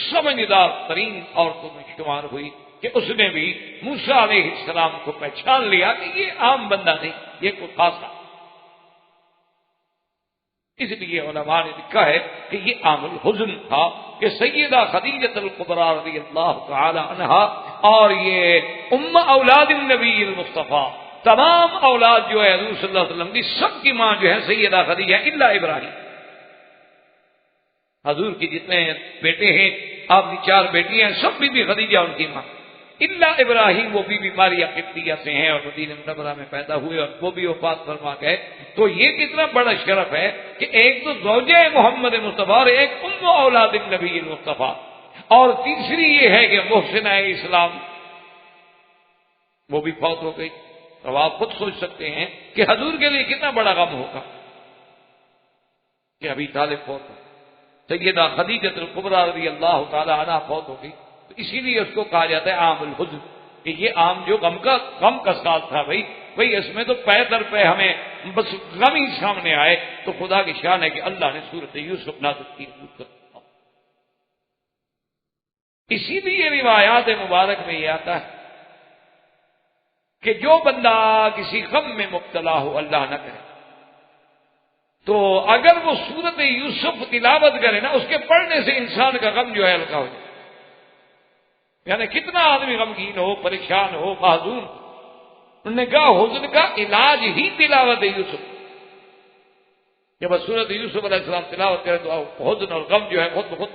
Speaker 2: سمجھدار ترین عورتوں میں شمار ہوئی کہ اس نے بھی موسیٰ علیہ السلام کو پہچان لیا کہ یہ عام بندہ نہیں، یہ کوئی خاص ہے۔ اس لیے علماء نے لکھا ہے کہ یہ عام الحزن تھا کہ سیدہ خدیجہ الکبریٰ رضی اللہ تعالی عنہا اور یہ اولاد النبی المصطفیٰ، تمام اولاد جو ہے حضور صلی اللہ علیہ وسلم کی، سب کی ماں جو ہے سیدہ خدیجہ الا ابراہیم۔ حضور کی جتنے بیٹے ہیں، آپ کی 4 بیٹیاں ہیں، سب بھی خدیجہ ان کی ماں، الا ابراہیم وہ بھی بیماری قبطیہ سے ہیں اور مدینہ منورہ میں پیدا ہوئے اور وہ بھی وفات فرما گئے۔ تو یہ کتنا بڑا شرف ہے کہ ایک تو زوجہ محمد مصطفیٰ اور ایک اولاد النبی المصطفیٰ، اور تیسری یہ ہے کہ محسنہ اسلام وہ بھی فوت ہو گئی۔ تو آپ خود سوچ سکتے ہیں کہ حضور کے لیے کتنا بڑا غم ہوگا۔ کہ ابھی طالب فوت ہو، سیدہ خدیجہ الکبریٰ رضی اللہ تعالی عنہا فوت ہو گئی، تو اسی لیے اس کو کہا جاتا ہے عام الحزن، کہ یہ عام جو غم کا سال تھا بھئی اس میں تو پے در پہ ہمیں بس غم ہی سامنے آئے، تو خدا کی شان ہے کہ اللہ نے سورۃ یوسف نازل کی۔ اسی لیے روایات مبارک میں یہ آتا ہے کہ جو بندہ کسی غم میں مبتلا ہو، اللہ نہ کرے، تو اگر وہ سورۃ یوسف تلاوت کرے نا، اس کے پڑھنے سے انسان کا غم جو ہے ہلکا ہو جائے۔ یعنی کتنا آدمی غمگین ہو، پریشان ہو، محزون ہو، انہوں نے کہا حزن کا علاج ہی تلاوت یوسف، جب بس سورۃ یوسف علیہ السلام تلاوت کرے تو حزن اور غم جو ہے خود بخود۔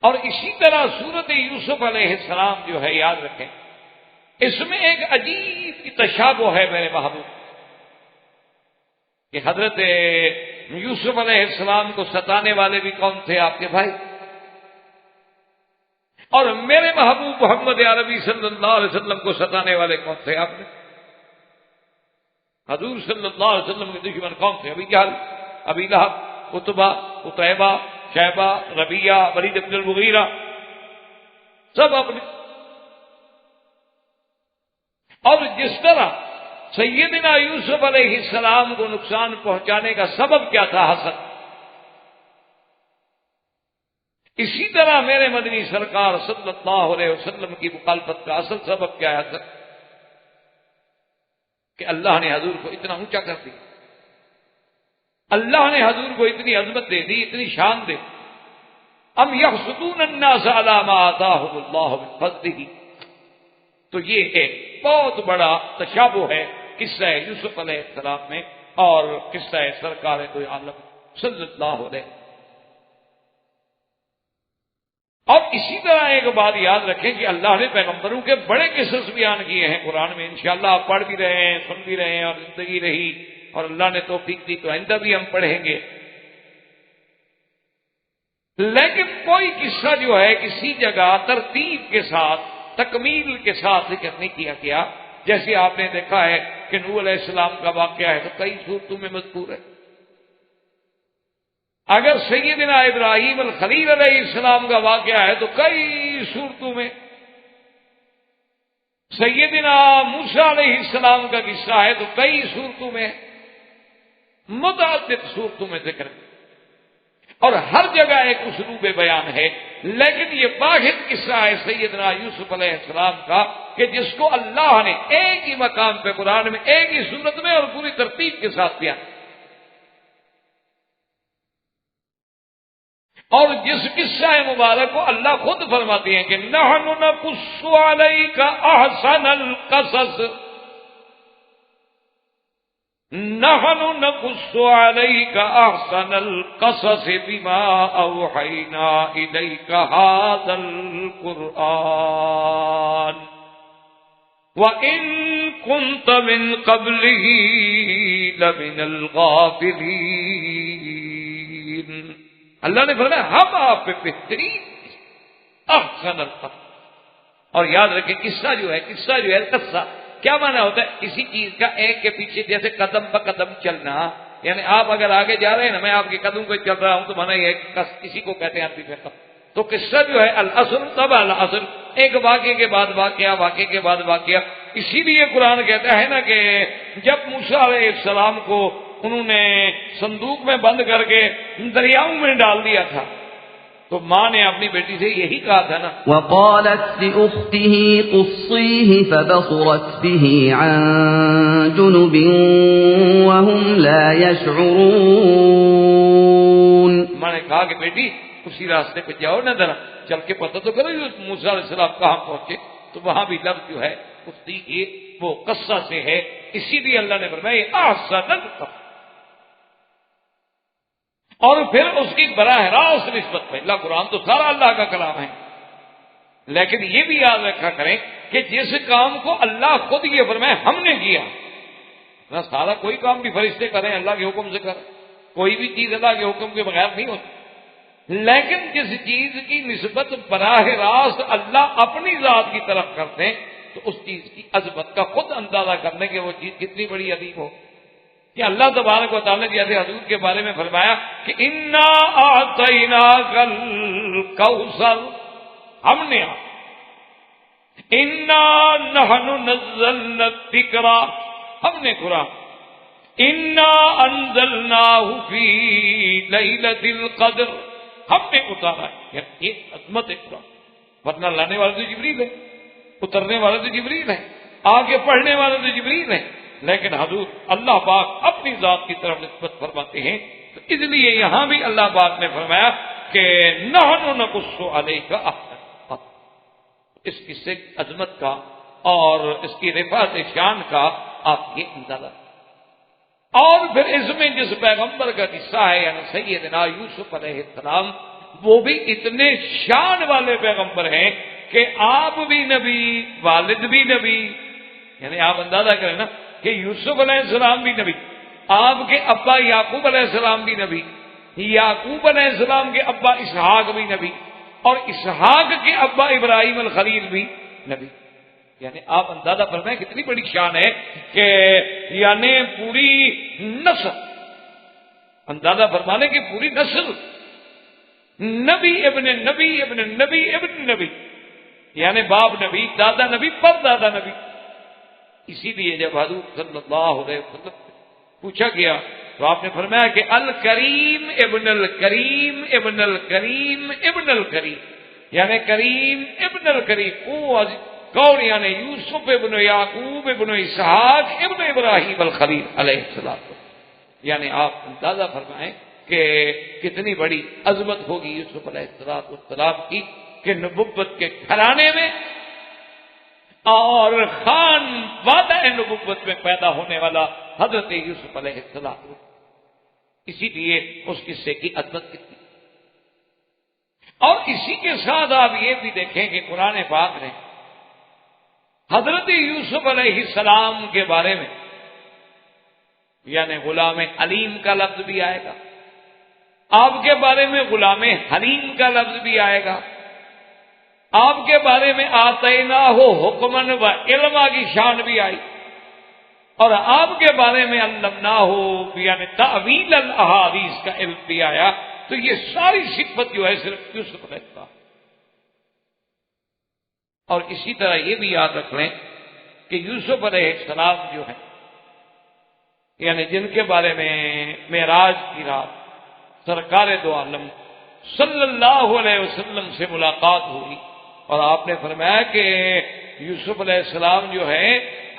Speaker 2: اور اسی طرح سورۃ یوسف علیہ السلام جو ہے، یاد رکھیں، اس میں ایک عجیب تشابہ ہے میرے محبوب، کہ حضرت یوسف علیہ السلام کو ستانے والے بھی کون تھے؟ آپ کے بھائی۔ اور میرے محبوب محمد عربی صلی اللہ علیہ وسلم کو ستانے والے کون تھے؟ آپ نے حضور صلی اللہ علیہ وسلم کے دشمن کون تھے؟ ابی جہل، ابی لہب، عتبہ، عتیبہ، شیبہ، ربیہ، ولید بن المغیرہ، سب اپنے۔ اور جس طرح سیدنا یوسف علیہ السلام کو نقصان پہنچانے کا سبب کیا تھا؟ حسد، اسی طرح میرے مدنی سرکار صلی اللہ علیہ وسلم کی مخالفت کا اصل سبب کیا ہے؟ حسد، کہ اللہ نے حضور کو اتنا اونچا کر دیا، اللہ نے حضور کو اتنی عظمت دے دی، اتنی شان دے۔ ام یحسدون الناس علی ما آتاہم اللہ من فضلہ، تو یہ ایک بہت بڑا تشابہ ہے قصہ یوسف علیہ السلام میں اور قصہ سرکار کوئی عالم صلی اللہ علیہ۔ اور اسی طرح ایک بات یاد رکھیں کہ اللہ نے پیغمبروں کے بڑے قصص بیان کیے ہیں قرآن میں، انشاءاللہ آپ پڑھ بھی رہے ہیں، سن بھی رہے ہیں، اور زندگی رہی اور اللہ نے توفیق دی تو آئندہ بھی ہم پڑھیں گے۔ لیکن کوئی قصہ جو ہے کسی جگہ ترتیب کے ساتھ، تکمیل کے ساتھ ذکر نہیں کیا گیا، جیسے آپ نے دیکھا ہے کہ نوح علیہ السلام کا واقعہ ہے تو کئی صورتوں میں مذکور ہے۔ اگر سیدنا ابراہیم الخلیل علیہ السلام کا واقعہ ہے تو کئی صورتوں میں، سیدنا موسیٰ علیہ السلام کا قصہ ہے تو کئی صورتوں میں، متعدد صورتوں میں ذکر ہے، اور ہر جگہ ایک اسلوب بیان ہے۔ لیکن یہ واحد قصہ ہے سیدنا یوسف علیہ السلام کا کہ جس کو اللہ نے ایک ہی مقام پہ قرآن میں ایک ہی صورت میں اور پوری ترتیب کے ساتھ بیان، اور جس قصہ مبارک کو اللہ خود فرماتے ہیں کہ نحن نقص علیک احسن القصص، نحن نقص علیک احسن القصص بما اوحینا الیک ھذا القرآن وَإِن كُنتَ مِن قَبْلِهِ لَمِنَ الْغَافِلِينَ۔ اللہ نے فرمایا ہم آپ پہ بہترین احسن القصص۔ اور یاد رکھیں قصہ جو ہے قصہ کیا معنی ہوتا ہے؟ کسی چیز کا ایک کے پیچھے جیسے قدم بہ قدم چلنا، یعنی آپ اگر آگے جا رہے ہیں نا، میں آپ کے قدم کو چل رہا ہوں تو معنی یہ ہے کہ کسی کو کہتے ہیں عربی میں قصہ۔ تو قصہ جو ہے الاصل تبع الاصل، ایک واقعے کے بعد واقعہ، واقعے کے بعد واقعہ۔ اسی لیے قرآن کہتا ہے نا کہ جب موسیٰ علیہ السلام کو انہوں نے صندوق میں بند کر کے دریاؤں میں ڈال دیا تھا تو ماں نے اپنی بیٹی سے یہی کہا تھا نا،
Speaker 3: وقالت لأخته قصيه فبصرت به عن جنب وهم لا يشعرون۔
Speaker 2: ماں نے کہا کہ بیٹی اسی راستے پہ جاؤ نا، ذرا چل کے پتہ تو کرو موسیٰ علیہ السلام کہاں پہنچے۔ تو وہاں بھی لفظ جو ہے اختی کی وہ قصہ سے ہے، اسی لیے اللہ نے فرمایا احسن القصص، اور پھر اس کی براہ راست نسبت پہ۔ اللہ قرآن تو سارا اللہ کا کلام ہے، لیکن یہ بھی یاد رکھا کریں کہ جس کام کو اللہ خود یہ فرمائے ہم نے کیا نہ، سارا کوئی کام بھی فرشتے کریں اللہ کے حکم سے کریں، کوئی بھی چیز اللہ کے حکم کے بغیر نہیں ہوتی، لیکن جس چیز کی نسبت براہ راست اللہ اپنی ذات کی طرف کرتے ہیں تو اس چیز کی عظمت کا خود اندازہ کرنے کے وہ چیز کتنی بڑی عظیم ہو۔ کہ اللہ تبارک و تعالیٰ نے جیسے حضور کے بارے میں فرمایا کہ انا اعطیناک الکوثر، ہم نے انا نحن نزلنا الذکر، ہم نے قرآن انا انزلناہ فی لیلۃ القدر، ہم نے اتارا ہے۔ یہ عظمت ہے قرآن، ورنہ لانے والے تو جبریل ہے، اترنے والے تو جبریل ہے، آگے پڑھنے والے تو جبریل ہے، لیکن حضور اللہ پاک اپنی ذات کی طرف نسبت فرماتے ہیں، تو اس لیے یہاں بھی اللہ پاک نے فرمایا کہ نحن نقص علیک احسن، اس قصے کی عظمت کا اور اس کی رفعت شان کا آپ یہ اندازہ۔ اور پھر اس میں جس پیغمبر کا قصہ ہے یعنی سیدنا یوسف علیہ السلام، وہ بھی اتنے شان والے پیغمبر ہیں کہ آپ بھی نبی، والد بھی نبی، یعنی آپ اندازہ کریں نا کہ یوسف علیہ السلام بھی نبی، آپ کے ابا یعقوب علیہ السلام بھی نبی، یعقوب علیہ السلام کے ابا اسحاق بھی نبی، اور اسحاق کے ابا ابراہیم الخلیل بھی نبی۔ یعنی آپ اندازہ فرمائیں کتنی بڑی شان ہے کہ یعنی پوری نسل، اندازہ فرمانے کی پوری نسل نبی ابن نبی ابن نبی ابن نبی، یعنی باپ نبی، دادا نبی، پر دادا نبی۔ اسی لیے جب حضور صلی اللہ علیہ وسلم پوچھا گیا تو آپ نے فرمایا کہ الکریم ابن الکریم ابن الکریم ابن الکریم، یعنی کریم ابن الکریم، کون؟ یعنی یوسف ابن یعقوب ابن اسحاق ابن ابراہیم الخلیل علیہ السلام۔ یعنی آپ اندازہ فرمائیں کہ کتنی بڑی عظمت ہوگی یوسف علیہ السلام کی کہ نبوت کے گھرانے میں اور خان وعدہ نبوت میں پیدا ہونے والا حضرت یوسف علیہ السلام، اسی لیے اس قصے کی عظمت کتنی۔ اور اسی کے ساتھ آپ یہ بھی دیکھیں کہ قرآن پاک نے حضرت یوسف علیہ السلام کے بارے میں یعنی غلام علیم کا لفظ بھی آئے گا، آپ کے بارے میں غلام حلیم کا لفظ بھی آئے گا، آپ کے بارے میں آتیناہ حکمن و علما کی شان بھی آئی، اور آپ کے بارے میں علمناہ یعنی تعویل الاحادیث کا علم بھی آیا۔ تو یہ ساری صفت جو ہے صرف یوسف علیہ السلام۔ اور اسی طرح یہ بھی یاد رکھ لیں کہ یوسف علیہ السلام جو ہے یعنی جن کے بارے میں معراج کی رات سرکار دو عالم صلی اللہ علیہ وسلم سے ملاقات ہوئی، اور آپ نے فرمایا کہ یوسف علیہ السلام جو ہے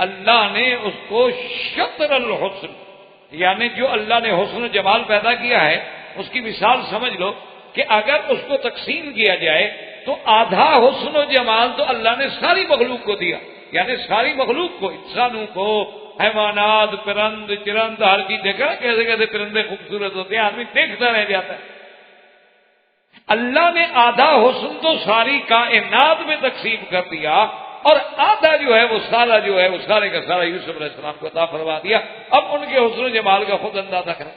Speaker 2: اللہ نے اس کو شطر الحسن، یعنی جو اللہ نے حسن و جمال پیدا کیا ہے اس کی مثال سمجھ لو کہ اگر اس کو تقسیم کیا جائے تو آدھا حسن و جمال تو اللہ نے ساری مخلوق کو دیا، یعنی ساری مخلوق کو، انسانوں کو، حیوانات، پرند چرند، ہر چیز دیکھا کیسے کیسے پرندے خوبصورت ہوتے ہیں، آدمی دیکھتا رہ جاتا ہے۔ اللہ نے آدھا حسن تو ساری کائنات میں تقسیم کر دیا، اور آدھا جو ہے وہ سارا جو ہے وہ سارے کا سارا یوسف علیہ السلام کو عطا فرما دیا۔ اب ان کے حسن و جمال کا خود اندازہ کریں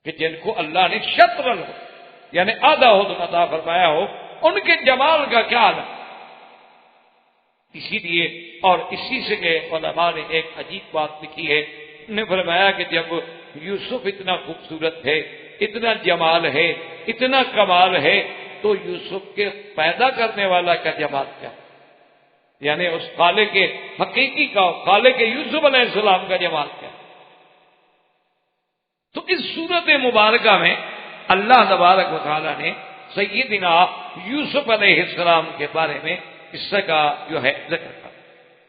Speaker 2: کہ جن کو اللہ نے شطر الحسن یعنی آدھا حسن عطا فرمایا ہو، ان کے جمال کا کیا عالم۔ اسی لیے اور اسی سے کہ علماء نے ایک عجیب بات لکھی ہے، انہوں نے فرمایا کہ جب یوسف اتنا خوبصورت ہے، اتنا جمال ہے، اتنا کمال ہے، تو یوسف کے پیدا کرنے والا کا جمال کیا، یعنی اس خالق کے حقیقی کا، خالق کے یوسف علیہ السلام کا جمال کیا۔ تو اس صورت مبارکہ میں اللہ تبارک و تعالی نے سیدنا یوسف علیہ السلام کے بارے میں قصے کا جو ہے ذکر کیا۔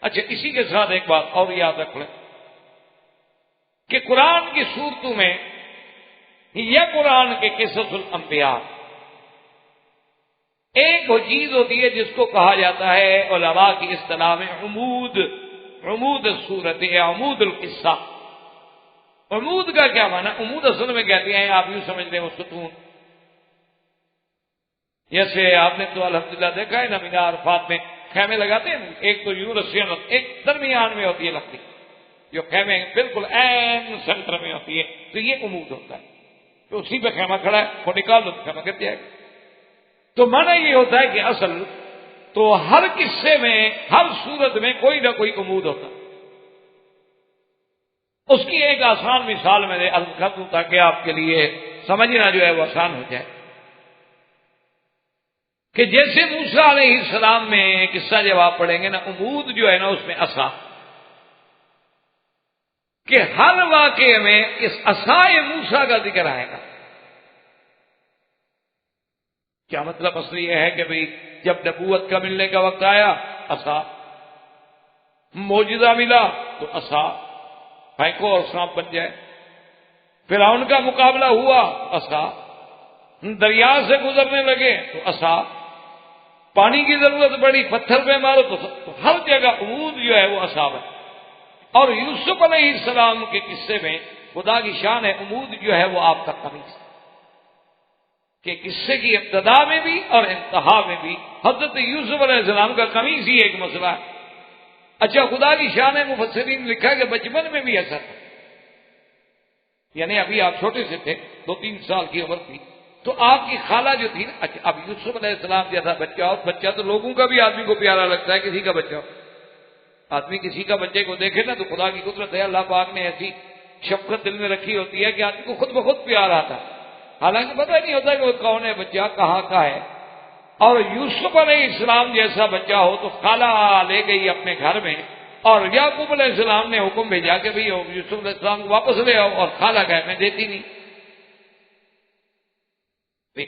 Speaker 2: اچھا، اسی کے ساتھ ایک بات اور یاد رکھ لیں کہ قرآن کی صورتوں میں یا قرآن کے قصص الانبیاء ایک وہ چیز ہوتی ہے جس کو کہا جاتا ہے علماء کی اصطلاح میں عمود الصورت یا عمود القصہ۔ عمود کا کیا معنی؟ عمود اصل میں کہتے ہیں، آپ یوں سمجھ لیں وہ ستون، جیسے آپ نے تو الحمدللہ دیکھا ہے نا مینار عرفات میں خیمے لگاتے ہیں، ایک تو یوں رسیاں ایک درمیان میں ہوتی ہے لکڑی جو خیمے بالکل عین سینٹر میں ہوتی ہے، تو یہ عمود ہوتا ہے، تو اسی پہ خیمہ کھڑا ہے، وہ نکال دو خیمہ گر جائے گا۔ تو معنی یہ ہوتا ہے کہ اصل تو ہر قصے میں، ہر صورت میں کوئی نہ کوئی عمود ہوتا ہے، اس کی ایک آسان مثال میں نے عرض کر دوں تاکہ آپ کے لیے سمجھنا جو ہے وہ آسان ہو جائے کہ جیسے موسیٰ علیہ السلام میں قصہ جب آپ پڑھیں گے نا، عمود جو ہے نا اس میں عصا، کہ ہر واقعے میں اس عصائے موسیٰ کا ذکر آئے گا۔ کیا مطلب؟ اصل یہ ہے کہ بھئی جب نبوت کا ملنے کا وقت آیا عصا، معجزہ ملا تو عصا پھینکو اور سانپ بن جائے، فرعون کا مقابلہ ہوا عصا، دریا سے گزرنے لگے تو عصا، پانی کی ضرورت پڑی پتھر پہ مارو تو ہر جگہ عمود جو ہے وہ عصا ہے۔ اور یوسف علیہ السلام کے قصے میں خدا کی شان ہے، عمود جو ہے وہ آپ کا قمیص ہے، کہ قصے کی ابتدا میں بھی اور انتہا میں بھی حضرت یوسف علیہ السلام کا قمیص ہی ایک مسئلہ ہے۔ اچھا، خدا کی شان ہے، مفسرین نے لکھا کہ بچپن میں بھی ایسا تھا، یعنی ابھی آپ چھوٹے سے تھے، 2-3 سال کی عمر تھی، تو آپ کی خالہ جو تھی نا، اچھا اب یوسف علیہ السلام جیسا بچہ ہو، بچہ تو لوگوں کا بھی آدمی کو پیارا لگتا ہے، کسی کا بچہ ہو، آدمی کسی کا بچے کو دیکھے نا تو خدا کی قدرت ہے، اللہ پاک نے ایسی شفقت دل میں رکھی ہوتی ہے کہ آدمی کو خود بخود پیار آتا ہے، حالانکہ پتہ نہیں ہوتا کہ وہ کون ہے بچہ، کہاں کا ہے۔ اور یوسف علیہ السلام جیسا بچہ ہو تو خالہ لے گئی اپنے گھر میں، اور یعقوب علیہ السلام نے حکم بھیجا کہ بھئی یوسف علیہ السلام کو واپس لے آؤ، اور خالہ گئے میں دیتی نہیں،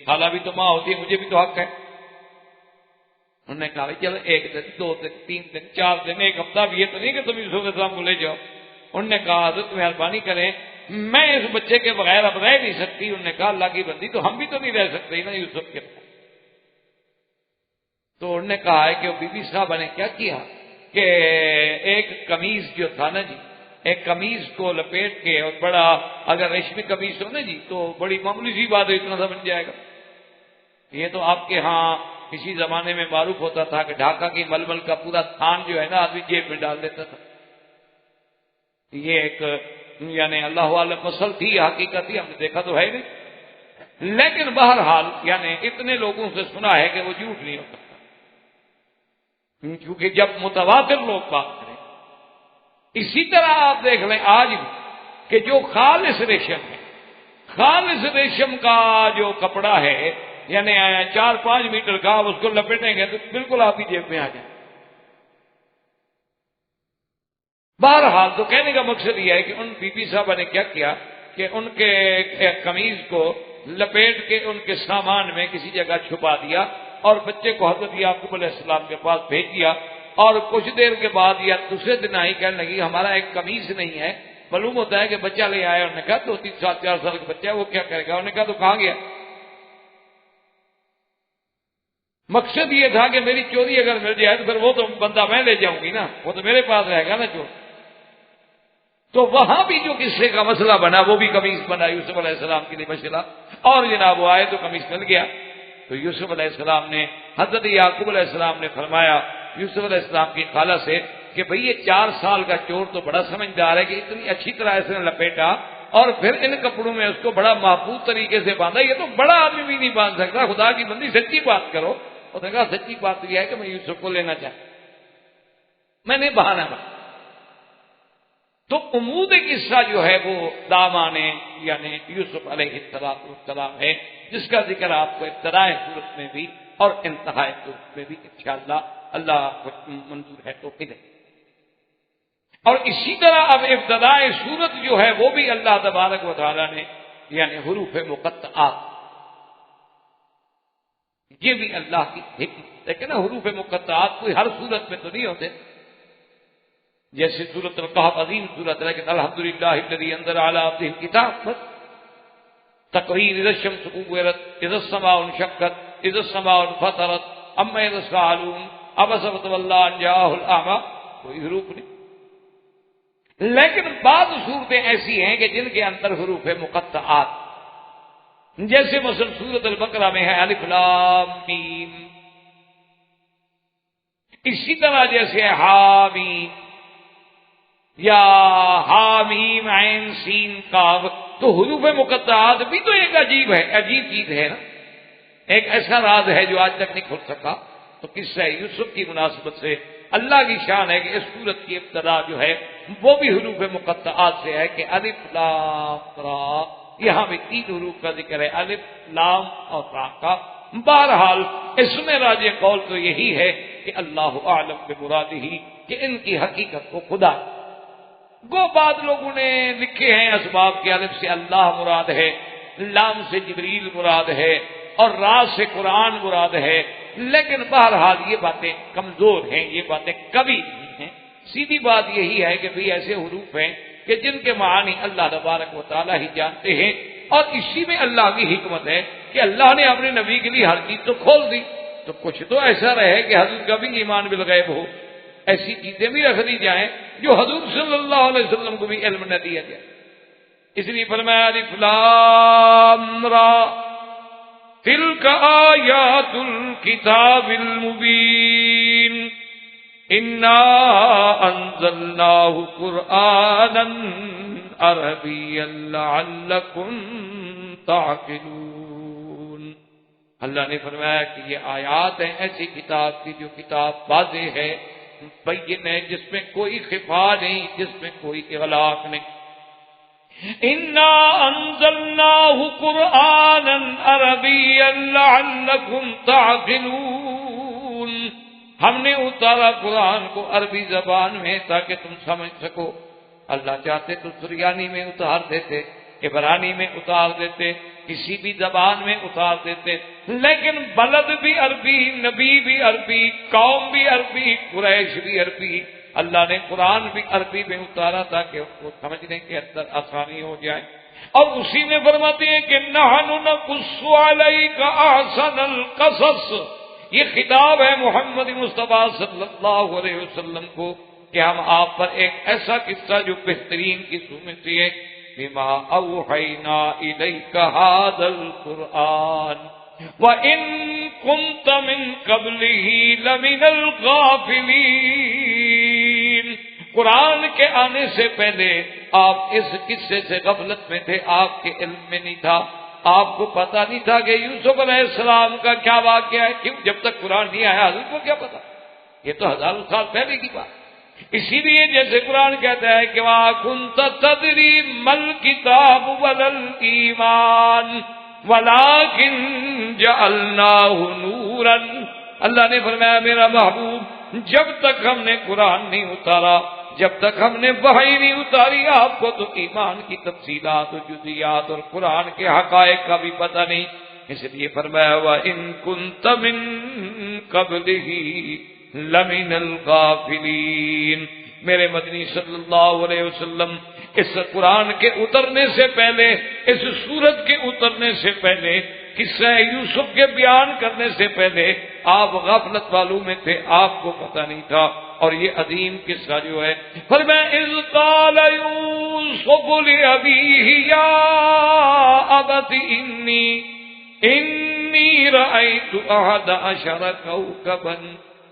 Speaker 2: خالہ بھی تو ماں ہوتی ہے، مجھے بھی تو حق ہے۔ انہوں نے کہا چلو 1 دن 2 دن 3 دن 4 دن 1 ہفتہ بھی، یہ تو نہیں کہ تم یوسف علیہ السلام کو لے جاؤ۔ انہوں نے کہا حضرت مہربانی کریں، میں اس بچے کے بغیر اب رہ نہیں سکتی۔ انہوں نے کہا اللہ کی بندی، تو ہم بھی تو نہیں رہ سکتے نا یوسف کے بغیر۔ تو انہوں نے کہا ہے کہ وہ بی بی صاحبہ نے کیا کیا کہ ایک قمیض جو تھا نا جی، ایک قمیض کو لپیٹ کے، اور بڑا اگر ریشمی قمیض ہو نا جی تو بڑی معمولی سی بات ہے، اتنا سا بن جائے گا۔ یہ تو آپ کے ہاں کسی زمانے میں معروف ہوتا تھا کہ ڈھاکہ کی ململ کا پورا تھان جو ہے نا آدمی جیب میں ڈال دیتا تھا۔ یہ ایک یعنی اللہ عالم مسل تھی، حقیقت تھی، ہم نے دیکھا تو ہے نہیں، لیکن بہرحال یعنی اتنے لوگوں سے سنا ہے کہ وہ جھوٹ نہیں ہو سکتا، کیونکہ جب متواتر لوگ بات کریں۔ اسی طرح آپ دیکھ لیں آج بھی کہ جو خالص ریشم ہے، خالص ریشم کا جو کپڑا ہے یعنی 4-5 میٹر کا، آپ اس کو لپیٹیں گے تو بالکل آپ کی جیب میں آ جائے۔ بہرحال تو کہنے کا مقصد یہ ہے کہ ان بی بی صاحبہ نے کیا کیا کہ ان کے قمیض کو لپیٹ کے ان کے سامان میں کسی جگہ چھپا دیا، اور بچے کو حضرت یعقوب علیہ السلام کے پاس بھیج دیا، اور کچھ دیر کے بعد یا دوسرے دن آئی کہنے لگی ہمارا ایک قمیض نہیں ہے۔ معلوم ہوتا ہے کہ بچہ لے آیا، انہوں نے کہا 2-3 سال 4 سال کا بچہ ہے، وہ کیا کرے گا؟ انہوں نے کہا تو کہاں گیا؟ مقصد یہ تھا کہ میری چوری اگر مل جائے تو پھر وہ تو بندہ میں لے جاؤں گی نا، وہ تو میرے پاس رہے گا نا چور۔ تو وہاں بھی جو قصے کا مسئلہ بنا وہ بھی قمیص بنا یوسف علیہ السلام کے لیے مسئلہ، اور جناب وہ آئے تو قمیص مل گیا۔ تو یوسف علیہ السلام نے، حضرت یعقوب علیہ السلام نے فرمایا یوسف علیہ السلام کی خالہ سے کہ بھئی یہ 4 سال کا چور تو بڑا سمجھدار ہے کہ اتنی اچھی طرح اس نے لپیٹا اور پھر ان کپڑوں میں اس کو بڑا محفوظ طریقے سے باندھا، یہ تو بڑا آدمی بھی نہیں باندھ سکتا، خدا کی بندی سچی بات کرو۔ اس نے کہا سچی بات یہ ہے کہ میں یوسف کو لینا چاہتا، میں نے بہانا بنا۔ تو عمود قصہ جو ہے وہ دامان یعنی یوسف علیہ السلام ہے، جس کا ذکر آپ کو ابتدائے صورت میں بھی اور انتہائی صورت میں بھی انشاءاللہ اللہ کو منظور ہے تو ادھر۔ اور اسی طرح اب ابتدائے صورت جو ہے وہ بھی اللہ تبارک و تعالی نے یعنی حروف مقطعات، یہ بھی اللہ کی حکمت ہے کہ نا، حروف مقطعات کوئی ہر صورت میں تو نہیں ہوتے، جیسے سورۃ القحف عظیم سورت ہے لیکن الحمدللہ الذی انزل علی عبدہ الکتاب، بس تقریر اذا الشمس کورت اذا السماء انشقت اذا السماء انفطرت اما يتساءلون عبس وتولى ان جاءه الاعمى، کوئی حروف نہیں۔ لیکن بعض صورتیں ایسی ہیں کہ جن کے اندر حروف مقطعات، جیسے مثلا سورۃ البقرہ میں ہے الف لام میم، اسی طرح جیسے حامیم یا حامیم عین سین کاف، تو حروف مقطعات بھی تو ایک عجیب چیز ہے نا، ایک ایسا راز ہے جو آج تک نہیں کھل سکا۔ تو قصہ یوسف کی مناسبت سے اللہ کی شان ہے کہ اس سورت کی ابتدا جو ہے وہ بھی حروف مقطعات سے ہے کہ الف لام را، یہاں بھی 3 حروف کا ذکر ہے، الف لام اور را کا۔ بہرحال اس میں راجع قول تو یہی ہے کہ اللہ اعلم بمرادہ، کہ ان کی حقیقت کو خدا۔ وہ بعض لوگوں نے لکھے ہیں اسباب کے الف سے اللہ مراد ہے، لام سے جبریل مراد ہے اور را سے قرآن مراد ہے، لیکن بہرحال یہ باتیں کمزور ہیں، یہ باتیں کبھی نہیں ہیں۔ سیدھی بات یہی ہے کہ بھی ایسے حروف ہیں کہ جن کے معانی اللہ تبارک و تعالی ہی جانتے ہیں، اور اسی میں اللہ کی حکمت ہے کہ اللہ نے اپنے نبی کے لیے ہر چیز تو کھول دی، تو کچھ تو ایسا رہے کہ حضرت کا بھی ایمان بالغیب ہو، ایسی چیزیں بھی رکھ دی جائیں جو حضور صلی اللہ علیہ وسلم کو بھی علم نہ دیا جائے۔ اس لیے فرمایا الف لام را تلک آیات الکتاب المبین انا انزلناہ قرآنا عربیا لعلکم تعقلون۔ اللہ نے فرمایا کہ یہ آیات ہیں ایسی کتاب کی جو کتاب واضح ہے، بین ہے، جس میں کوئی خفا نہیں، جس میں کوئی اغلاق نہیں۔ انا انزلناہ قرآنا عربیا لعلکم تعقلون، ہم نے اتارا قرآن کو عربی زبان میں تاکہ تم سمجھ سکو۔ اللہ چاہتے تو سریانی میں اتار دیتے، عبرانی میں اتار دیتے، کسی بھی زبان میں اتار دیتے، لیکن بلد بھی عربی، نبی بھی عربی، قوم بھی عربی، قریش بھی عربی، اللہ نے قرآن بھی عربی میں اتارا تاکہ اس کو سمجھنے کے اندر آسانی ہو جائے۔ اور اسی میں فرماتے ہیں کہ نحن نقص علیک احسن القصص، یہ خطاب ہے محمد مصطفیٰ صلی اللہ علیہ وسلم کو کہ ہم آپ پر ایک ایسا قصہ جو بہترین قصوں میں سے ہے، بما اوحینا الیک ھذا القرآن وان کنت من قبلہ لمن الغافلین، قرآن کے آنے سے پہلے آپ اس قصے سے غفلت میں تھے، آپ کے علم میں نہیں تھا، آپ کو پتا نہیں تھا کہ یوسف علیہ السلام کا کیا واقعہ ہے۔ کیوں؟ جب تک قرآن نہیں آیا حضرت کو کیا پتا؟ یہ تو ہزاروں سال پہلے کی بات۔ اسی لیے جیسے قرآن کہتا ہے کہ وَمَا كُنْتَ تَدْرِي مَا الْكِتَابُ وَلَا الْإِيمَانُ وَلَكِنْ جَعَلْنَاهُ نُورًا، اللہ نے فرمایا میرا محبوب جب تک ہم نے قرآن نہیں اتارا، جب تک ہم نے وحی نہیں اتاری، آپ کو تو ایمان کی تفصیلات و جزیات اور قرآن کے حقائق کا بھی پتہ نہیں، اس لیے فرمایا وَإِن كُنْتَ مِن قَبْلِهِ لَمِنَ الْغَافِلِينَ۔ میرے مدنی صلی اللہ علیہ وسلم اس قرآن کے اترنے سے پہلے، اس سورت کے اترنے سے پہلے، قصہ یوسف کے بیان کرنے سے پہلے آپ غفلت والوں میں تھے، آپ کو پتہ نہیں تھا۔ اور یہ عظیم قصہ جو ہے فرمایا اذ قال یوسف لأبیہ یا ابت انی رأیت احد عشر کوکبا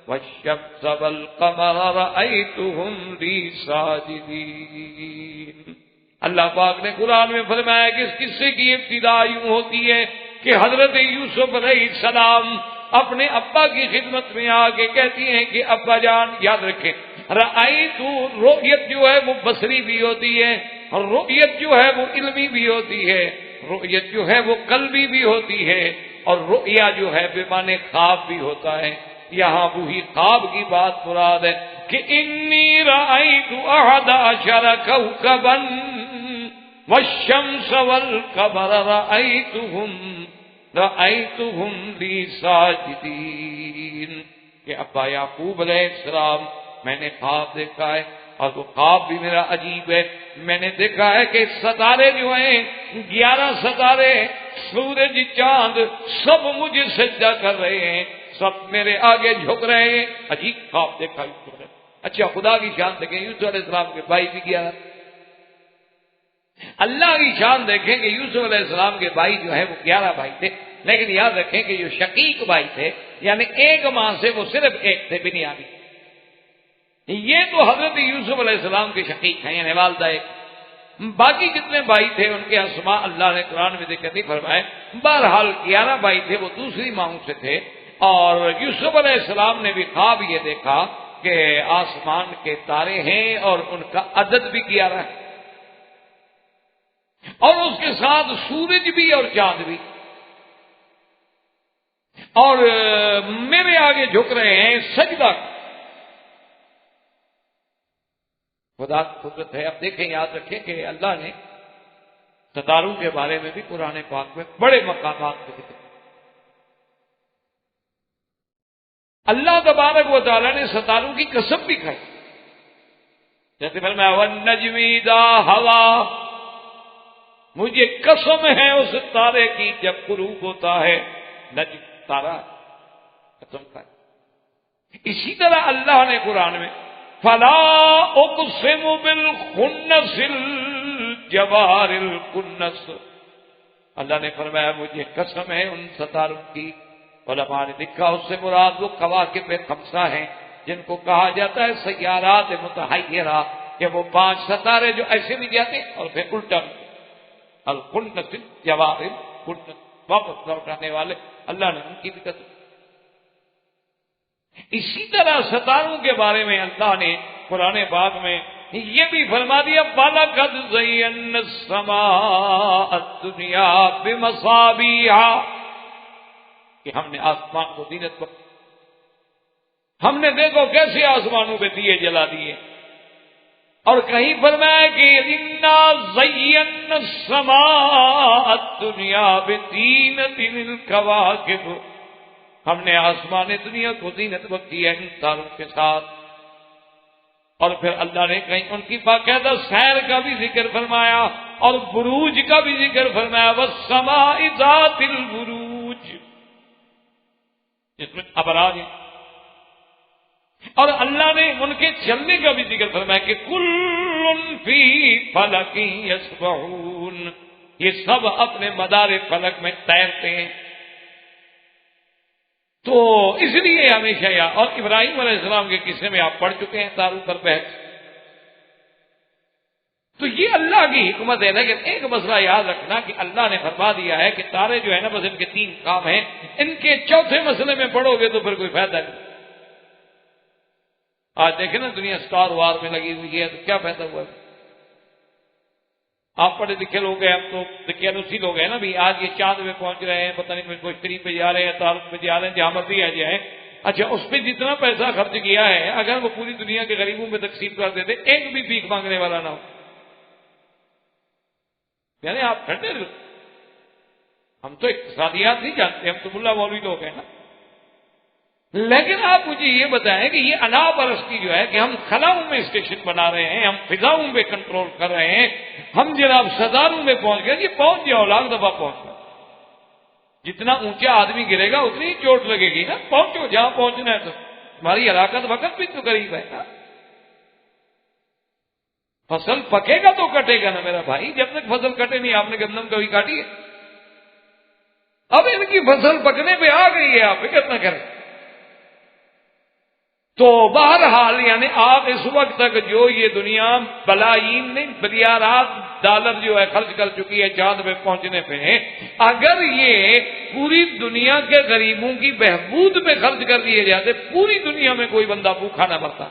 Speaker 2: والشمس والقمر رأیتهم لی ساجدین۔ اللہ پاک نے قرآن میں فرمایا کہ اس قصے کی ابتدا یوں ہوتی ہے کہ حضرت یوسف علیہ السلام اپنے ابا کی خدمت میں آ کے کہتی ہیں کہ ابا جان یاد رکھیں، رأیت، رؤیت جو ہے وہ بصری بھی ہوتی ہے، اور رؤیت جو ہے وہ علمی بھی ہوتی ہے، رؤیت جو ہے وہ قلبی بھی ہوتی ہے، اور رؤیا جو ہے بے معنی خواب بھی ہوتا ہے۔ یہاں وہی خواب کی بات مراد ہے کہ انی رأیت احد عشر کوکبا والشمس والقمر رأیتهم لی ساجدین، کہ ابا یعقوب علیہ السلام میں نے خواب دیکھا ہے، اور وہ خواب بھی میرا عجیب ہے، میں نے دیکھا ہے کہ ستارے جو ہیں 11 ستارے، سورج چاند سب مجھے سجدہ کر رہے ہیں، سب میرے آگے جھک رہے ہیں۔ عجیب خواب دیکھا یوسف نے۔ اچھا خدا کی شان دیکھیں، یوسف علیہ السلام کے بھائی بھی 11، اللہ کی شان دیکھیں کہ یوسف علیہ السلام کے بھائی جو ہے وہ 11 بھائی تھے، لیکن یاد رکھیں کہ جو شقیق بھائی تھے یعنی ایک ماں سے وہ صرف ایک تھے، بنیامین۔ یہ تو حضرت یوسف علیہ السلام کے شقیق ہیں، یعنی والدہ ایک، باقی جتنے بھائی تھے ان کے اسماء اللہ نے قرآن میں ذکر نہیں فرمائے۔ بہرحال 11 بھائی تھے، وہ دوسری ماں سے تھے، اور یوسف علیہ السلام نے بھی خواب یہ دیکھا کہ آسمان کے تارے ہیں اور ان کا عدد بھی 11 ہے، اور اس کے ساتھ سورج بھی اور چاند بھی، اور میرے آگے جھک رہے ہیں سجدہ۔ خدا کی قدرت ہے۔ اب دیکھیں، یاد رکھیں کہ اللہ نے ستاروں کے بارے میں بھی قرآن پاک میں بڑے مقامات کو ذکر کیا۔ اللہ تبارک و تعالیٰ نے ستاروں کی قسم بھی کھائی، جیسے فرمایا وَالنَّجْمِ إِذَا هَوَىٰ، مجھے قسم ہے اس تارے کی جب غروب ہوتا ہے، نجم تارا قسم کھائی۔ اسی طرح اللہ نے قرآن میں فَلَا أُقْسِمُ بِالْخُنَّسِ الْجَوَارِ الْكُنَّسِ، اللہ نے فرمایا مجھے قسم ہے ان ستاروں کی۔ علماء نے لکھا اس سے مراد وہ کواکب خمسہ ہیں جن کو کہا جاتا ہے سیارات متحیرہ، کہ وہ 5 ستارے جو ایسے بھی جاتے ہیں اور پھر الٹا الکنس الجوار الکنس، واپس لوٹانے والے، اللہ نے ان کی بھی قسم۔ اسی طرح ستاروں کے بارے میں اللہ نے قرآن پاک میں یہ بھی فرما دیا وَلَقَدْ زَيَّنَّا السَّمَاءَ الدُّنْيَا بِمَصَابِيحَ، کہ ہم نے آسمان کو زینت بخشی۔ ہم نے دیکھو کیسے آسمانوں پہ دیے جلا دیے، اور کہیں فرمایا کہ اِنَّا زَيَّنَّا السَّمَاءَ الدُّنْيَا بِزِينَةٍ الْكَوَاكِبِ، ہم نے آسمان دنیا کو زینت بخشی ہے ان تاروں کے ساتھ۔ اور پھر اللہ نے کہیں ان کی باقاعدہ سیر کا بھی ذکر فرمایا اور بروج کا بھی ذکر فرمایا، وَالسَّمَاءِ ذَاتِ الْبُرُوجِ، جس میں ابراج ہیں، اور اللہ نے ان کے چلنے کا بھی ذکر فرمایا کہ کل فی فلک یسبحون، یہ سب اپنے مدار فلک میں تیرتے ہیں۔ تو اس لیے ہمیشہ اور ابراہیم علیہ السلام کے قصے میں آپ پڑھ چکے ہیں تاروں پر بحث۔ تو یہ اللہ کی حکمت ہے، لیکن ایک مسئلہ یاد رکھنا کہ اللہ نے فرما دیا ہے کہ تارے جو ہے نا بس ان کے 3 کام ہیں، ان کے چوتھے مسئلے میں پڑھو گے تو پھر کوئی فائدہ نہیں۔ آج دیکھیں نا دنیا سٹار وار میں لگی ہوئی ہے، تو کیا فائدہ ہوا ہے؟ آپ پڑھے لکھے لوگ ہیں، ہم تو دقیانوسی لوگ ہیں نا بھی، آج یہ چاند میں پہنچ رہے ہیں، پتہ نہیں مشتری پہ جا رہے ہیں، تارک پہ جا رہے ہیں، جہاں مرضی آ جائیں۔ اچھا، اس پہ جتنا پیسہ خرچ کیا ہے اگر وہ پوری دنیا کے غریبوں میں تقسیم کر دیتے، ایک بھی بھیک مانگنے والا نہ ہو، یعنی آپ ٹھنڈے رہو۔ ہم تو اقتصادیات نہیں جانتے، ہم تو ملا مولوی لوگ ہیں نا۔ لیکن آپ مجھے یہ بتائیں کہ یہ انا پرستی جو ہے کہ ہم خلاؤں میں اسٹیشن بنا رہے ہیں، ہم فضاؤں میں کنٹرول کر رہے ہیں، ہم جناب ستاروں میں پہنچ گئے، یہ پہنچ جاؤ، لاکھ دفعہ پہنچ گئے۔ جتنا اونچا آدمی گرے گا اتنی ہی چوٹ لگے گی نا، پہنچو جہاں پہنچنا ہے۔ تو تمہاری ہلاکت وقت بھی تو قریب ہے نا۔ فصل پکے گا تو کٹے گا نا میرا بھائی، جب تک فصل کٹے نہیں۔ آپ نے گندم کبھی کاٹی ہے؟ اب ان کی فصل پکنے پہ آ گئی ہے، آپ فکر نہ کریں۔ تو بہرحال یعنی آپ اس وقت تک جو یہ دنیا بلائین نہیں بلیارات ڈالر جو ہے خرچ کر چکی ہے چاند پہ پہنچنے پہ، اگر یہ پوری دنیا کے غریبوں کی بہبود میں خرچ کر دیے جاتے، پوری دنیا میں کوئی بندہ بھوکھا نہ مرتا۔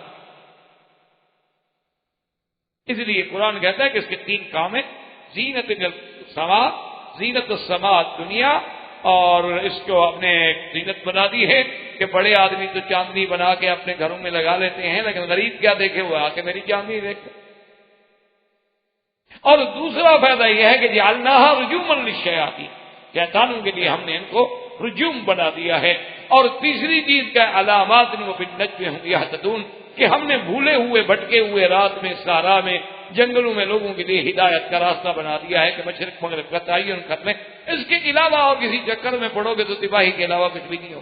Speaker 2: اس لیے قرآن کہتا ہے کہ اس کے 3 کام ہیں، زینت السماء، زینت السماء دنیا، اور اس کو اپنے زینت بنا دی ہے کہ بڑے آدمی تو چاندنی بنا کے اپنے گھروں میں لگا لیتے ہیں، لیکن غریب کیا دیکھے ہوا آ کے میری چاندنی دیکھتے۔ اور دوسرا فائدہ یہ ہے کہ جعلناہا رجوما للشیاطین، شیطانوں کے لیے ہم نے ان کو رجوم بنا دیا ہے۔ اور تیسری چیز کا علامات وبالنجم هم یہتدون، کہ ہم نے بھولے ہوئے بھٹکے ہوئے رات میں صحرا میں جنگلوں میں لوگوں کے لیے ہدایت کا راستہ بنا دیا ہے کہ مشرق مغرب کا تعین کر لیں۔ اس کے علاوہ اور کسی چکر میں پڑو گے تو تباہی کے علاوہ کچھ بھی نہیں ہو۔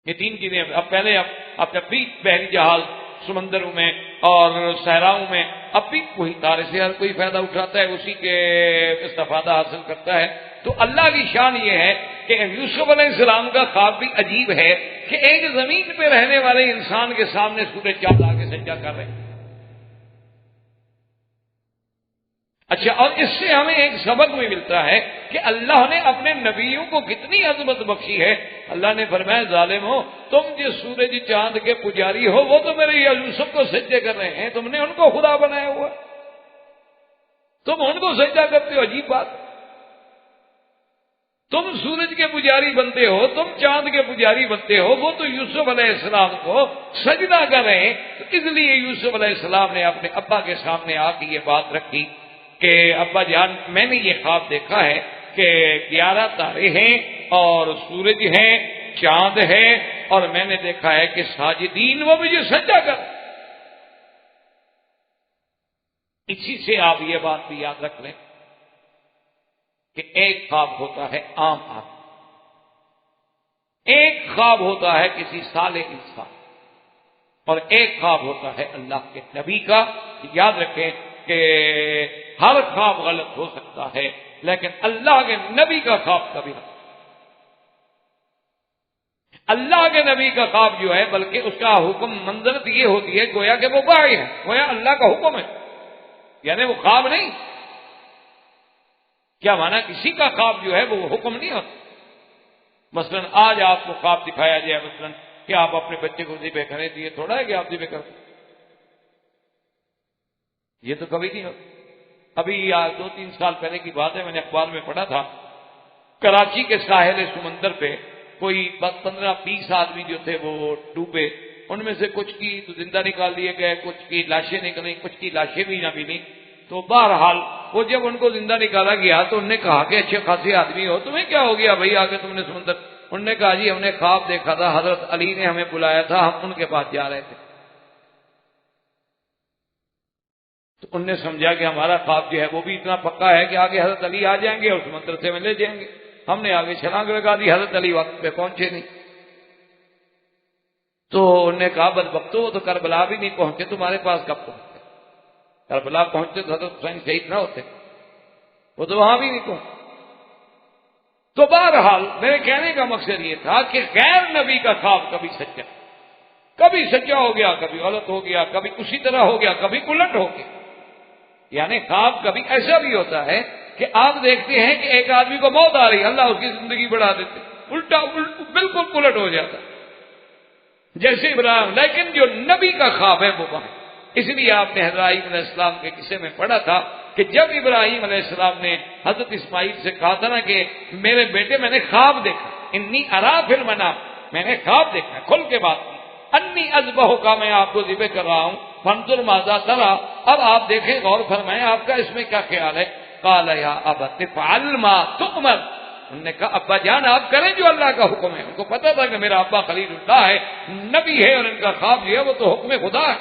Speaker 2: یہ 3 چیزیں۔ اب پہلے اب جب بھی بحری جہاز سمندروں میں اور صحراؤں میں اب بھی وہی تارے سے ہر کوئی فائدہ اٹھاتا ہے، اسی کے استفادہ حاصل کرتا ہے۔ تو اللہ کی شان یہ ہے کہ یوسف علیہ السلام کا خواب بھی عجیب ہے کہ ایک زمین پہ رہنے والے انسان کے سامنے سورج چاند آگے سجدہ کر رہے ہیں۔ اچھا، اور اس سے ہمیں ایک سبق بھی ملتا ہے کہ اللہ نے اپنے نبیوں کو کتنی عظمت بخشی ہے۔ اللہ نے فرمایا ظالم ہو، تم جو سورج چاند کے پجاری ہو وہ تو میرے یوسف کو سجدے کر رہے ہیں، تم نے ان کو خدا بنایا ہوا، تم ان کو سجدہ کرتے ہو، عجیب بات۔ تم سورج کے پجاری بنتے ہو، تم چاند کے پجاری بنتے ہو، وہ تو یوسف علیہ السلام کو سجدہ کر رہے ہیں۔ تو اس لیے یوسف علیہ السلام نے اپنے ابا کے سامنے آ کے یہ بات رکھی کہ ابا جان، میں نے یہ خواب دیکھا ہے کہ 11 تارے ہیں اور سورج ہیں، چاند ہے، اور میں نے دیکھا ہے کہ ساجدین وہ مجھے سجدہ کر۔ اسی سے آپ یہ بات بھی یاد رکھ لیں کہ ایک خواب ہوتا ہے عام آدمی، ایک خواب ہوتا ہے کسی صالح انسان، اور ایک خواب ہوتا ہے اللہ کے نبی کا۔ یاد رکھیں کہ ہر خواب غلط ہو سکتا ہے، لیکن اللہ کے نبی کا خواب کبھی نہیں۔ اللہ کے نبی کا خواب جو ہے، بلکہ اس کا حکم منزلت یہ ہوتی ہے گویا کہ وہ وحی ہے، گویا اللہ کا حکم ہے، یعنی وہ خواب نہیں۔ کیا مانا؟ کسی کا خواب جو ہے وہ حکم نہیں ہوتا۔ مثلا آج آپ کو خواب دکھایا جائے مثلا کہ آپ اپنے بچے کو ذبح کریں، تو یہ تھوڑا ہے کہ آپ ذبح کریں، یہ تو کبھی نہیں ہوتا۔ ابھی 2-3 سال پہلے کی بات ہے، میں نے اخبار میں پڑھا تھا، کراچی کے ساحل سمندر پہ کوئی 15-20 آدمی جو تھے وہ ڈوبے، ان میں سے کچھ کی تو زندہ نکال دیے گئے، کچھ کی لاشیں نکلیں، کچھ کی لاشیں بھی نہ ملی۔ تو بہرحال وہ جب ان کو زندہ نکالا گیا تو انہوں نے کہا کہ اچھے خاصے آدمی ہو، تمہیں کیا ہو گیا بھائی آگے تم نے سمندر؟ انہوں نے کہا جی ہم نے خواب دیکھا تھا، حضرت علی نے ہمیں بلایا تھا، ہم ان کے پاس جا رہے تھے۔ تو انہوں نے سمجھا کہ ہمارا خواب جو ہے وہ بھی اتنا پکا ہے کہ آگے حضرت علی آ جائیں گے اور سمندر سے میں لے جائیں گے۔ ہم نے آگے چھلانگ لگا دی، حضرت علی وقت پہ پہنچے نہیں۔ تو انہوں نے کہا بدبختو، وہ تو کربلا بھی نہیں پہنچے، تمہارے پاس کب پہنچے؟ کربلا پہنچتے تو حضرت حسین شہید نہ ہوتے، وہ تو وہاں بھی نہیں پہنچے۔ تو بہرحال میرے کہنے کا مقصد یہ تھا کہ غیر نبی کا خواب کبھی سچا، کبھی سچا ہو گیا، کبھی غلط ہو گیا، کبھی اسی طرح ہو گیا، کبھی الٹ ہو گیا۔ یعنی خواب کبھی ایسا بھی ہوتا ہے کہ آپ دیکھتے ہیں کہ ایک آدمی کو موت آ رہی، اللہ اس کی زندگی بڑھا دیتے، الٹا بالکل الٹ ہو جاتا جیسے ابراہیم۔ لیکن جو نبی کا خواب ہے وہ وہاں، اس لیے آپ نے حضرت ابراہیم علیہ السلام کے قصے میں پڑھا تھا کہ جب ابراہیم علیہ السلام نے حضرت اسماعیل سے کہا تھا نا کہ میرے بیٹے میں نے خواب دیکھا، انی ارا فی المنام، میں نے خواب دیکھا، کھل کے بات کی، انی اذبحہ کا، میں آپ کو ذبح کر رہا ہوں، فانظر ماذا تری، اب آپ دیکھیں غور فرمائیں آپ کا اس میں کیا خیال ہے؟ قال یا ابت افعل ما تؤمر، انہوں نے کہا ابا جان آپ کریں جو اللہ کا حکم ہے۔ ان کو پتا تھا کہ میرا ابا خلیل اللہ ہے، نبی ہے، اور ان کا خواب جو ہے وہ تو حکم خدا ہے۔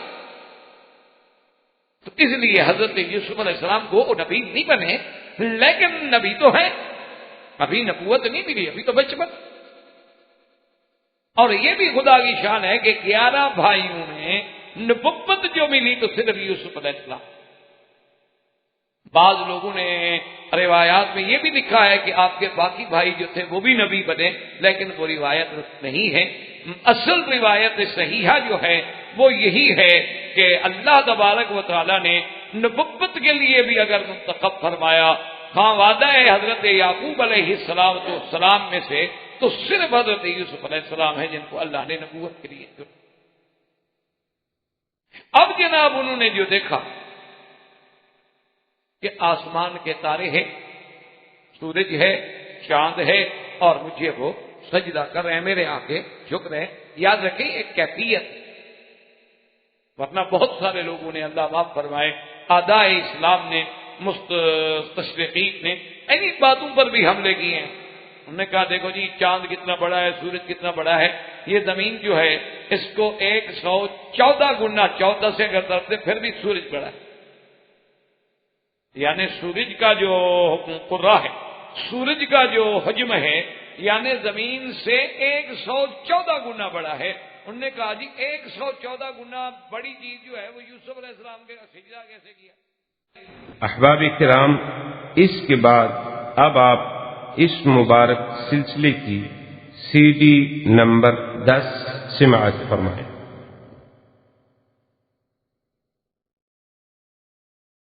Speaker 2: تو اس لیے حضرت یوسف علیہ السلام کو نبی نہیں بنے، لیکن نبی تو ہے، ابھی نبوت نہیں ملی، ابھی تو بچپن۔ اور یہ بھی خدا کی شان ہے کہ 11 بھائیوں میں نبوت جو ملی تو صرف یوسف علیہ السلام۔ بعض لوگوں نے روایات میں یہ بھی لکھا ہے کہ آپ کے باقی بھائی جو تھے وہ بھی نبی بنے، لیکن وہ روایت نہیں ہے۔ اصل روایت صحیحہ جو ہے وہ یہی ہے کہ اللہ تبارک و تعالی نے نبوت کے لیے بھی اگر منتخب فرمایا، ہاں وعدہ ہے حضرت یعقوب علیہ السلام میں سے تو صرف حضرت یوسف علیہ السلام ہے جن کو اللہ نے نبوت کے لیے چنا۔ اب جناب انہوں نے جو دیکھا کہ آسمان کے تارے ہیں، سورج ہے، چاند ہے، اور مجھے وہ سجدہ کر رہے ہیں، میرے آگے جھک رہے ہیں۔ یاد رکھیں ایک کیفیت، ورنہ بہت سارے لوگوں نے اللہ معاف فرمائے اعداء اسلام نے، مستشرقین نے انہی باتوں پر بھی حملے کیے ہیں۔ انہوں نے کہا دیکھو جی چاند کتنا بڑا ہے، سورج کتنا بڑا ہے، یہ زمین جو ہے اس کو 114 گنا 14 سے اگر ضرب دے پھر بھی سورج بڑا ہے، یعنی سورج کا جو قرہ ہے، سورج کا جو حجم ہے، یعنی زمین سے 114 گنا بڑا ہے۔ انہوں نے کہا جی 114 گنا بڑی چیز جو ہے وہ یوسف علیہ السلام کے سجدہ کیسے کیا؟
Speaker 1: احباب کرام، اس کے بعد اب آپ اس مبارک سلسلے کی CD نمبر 10 سماعت فرمائیں۔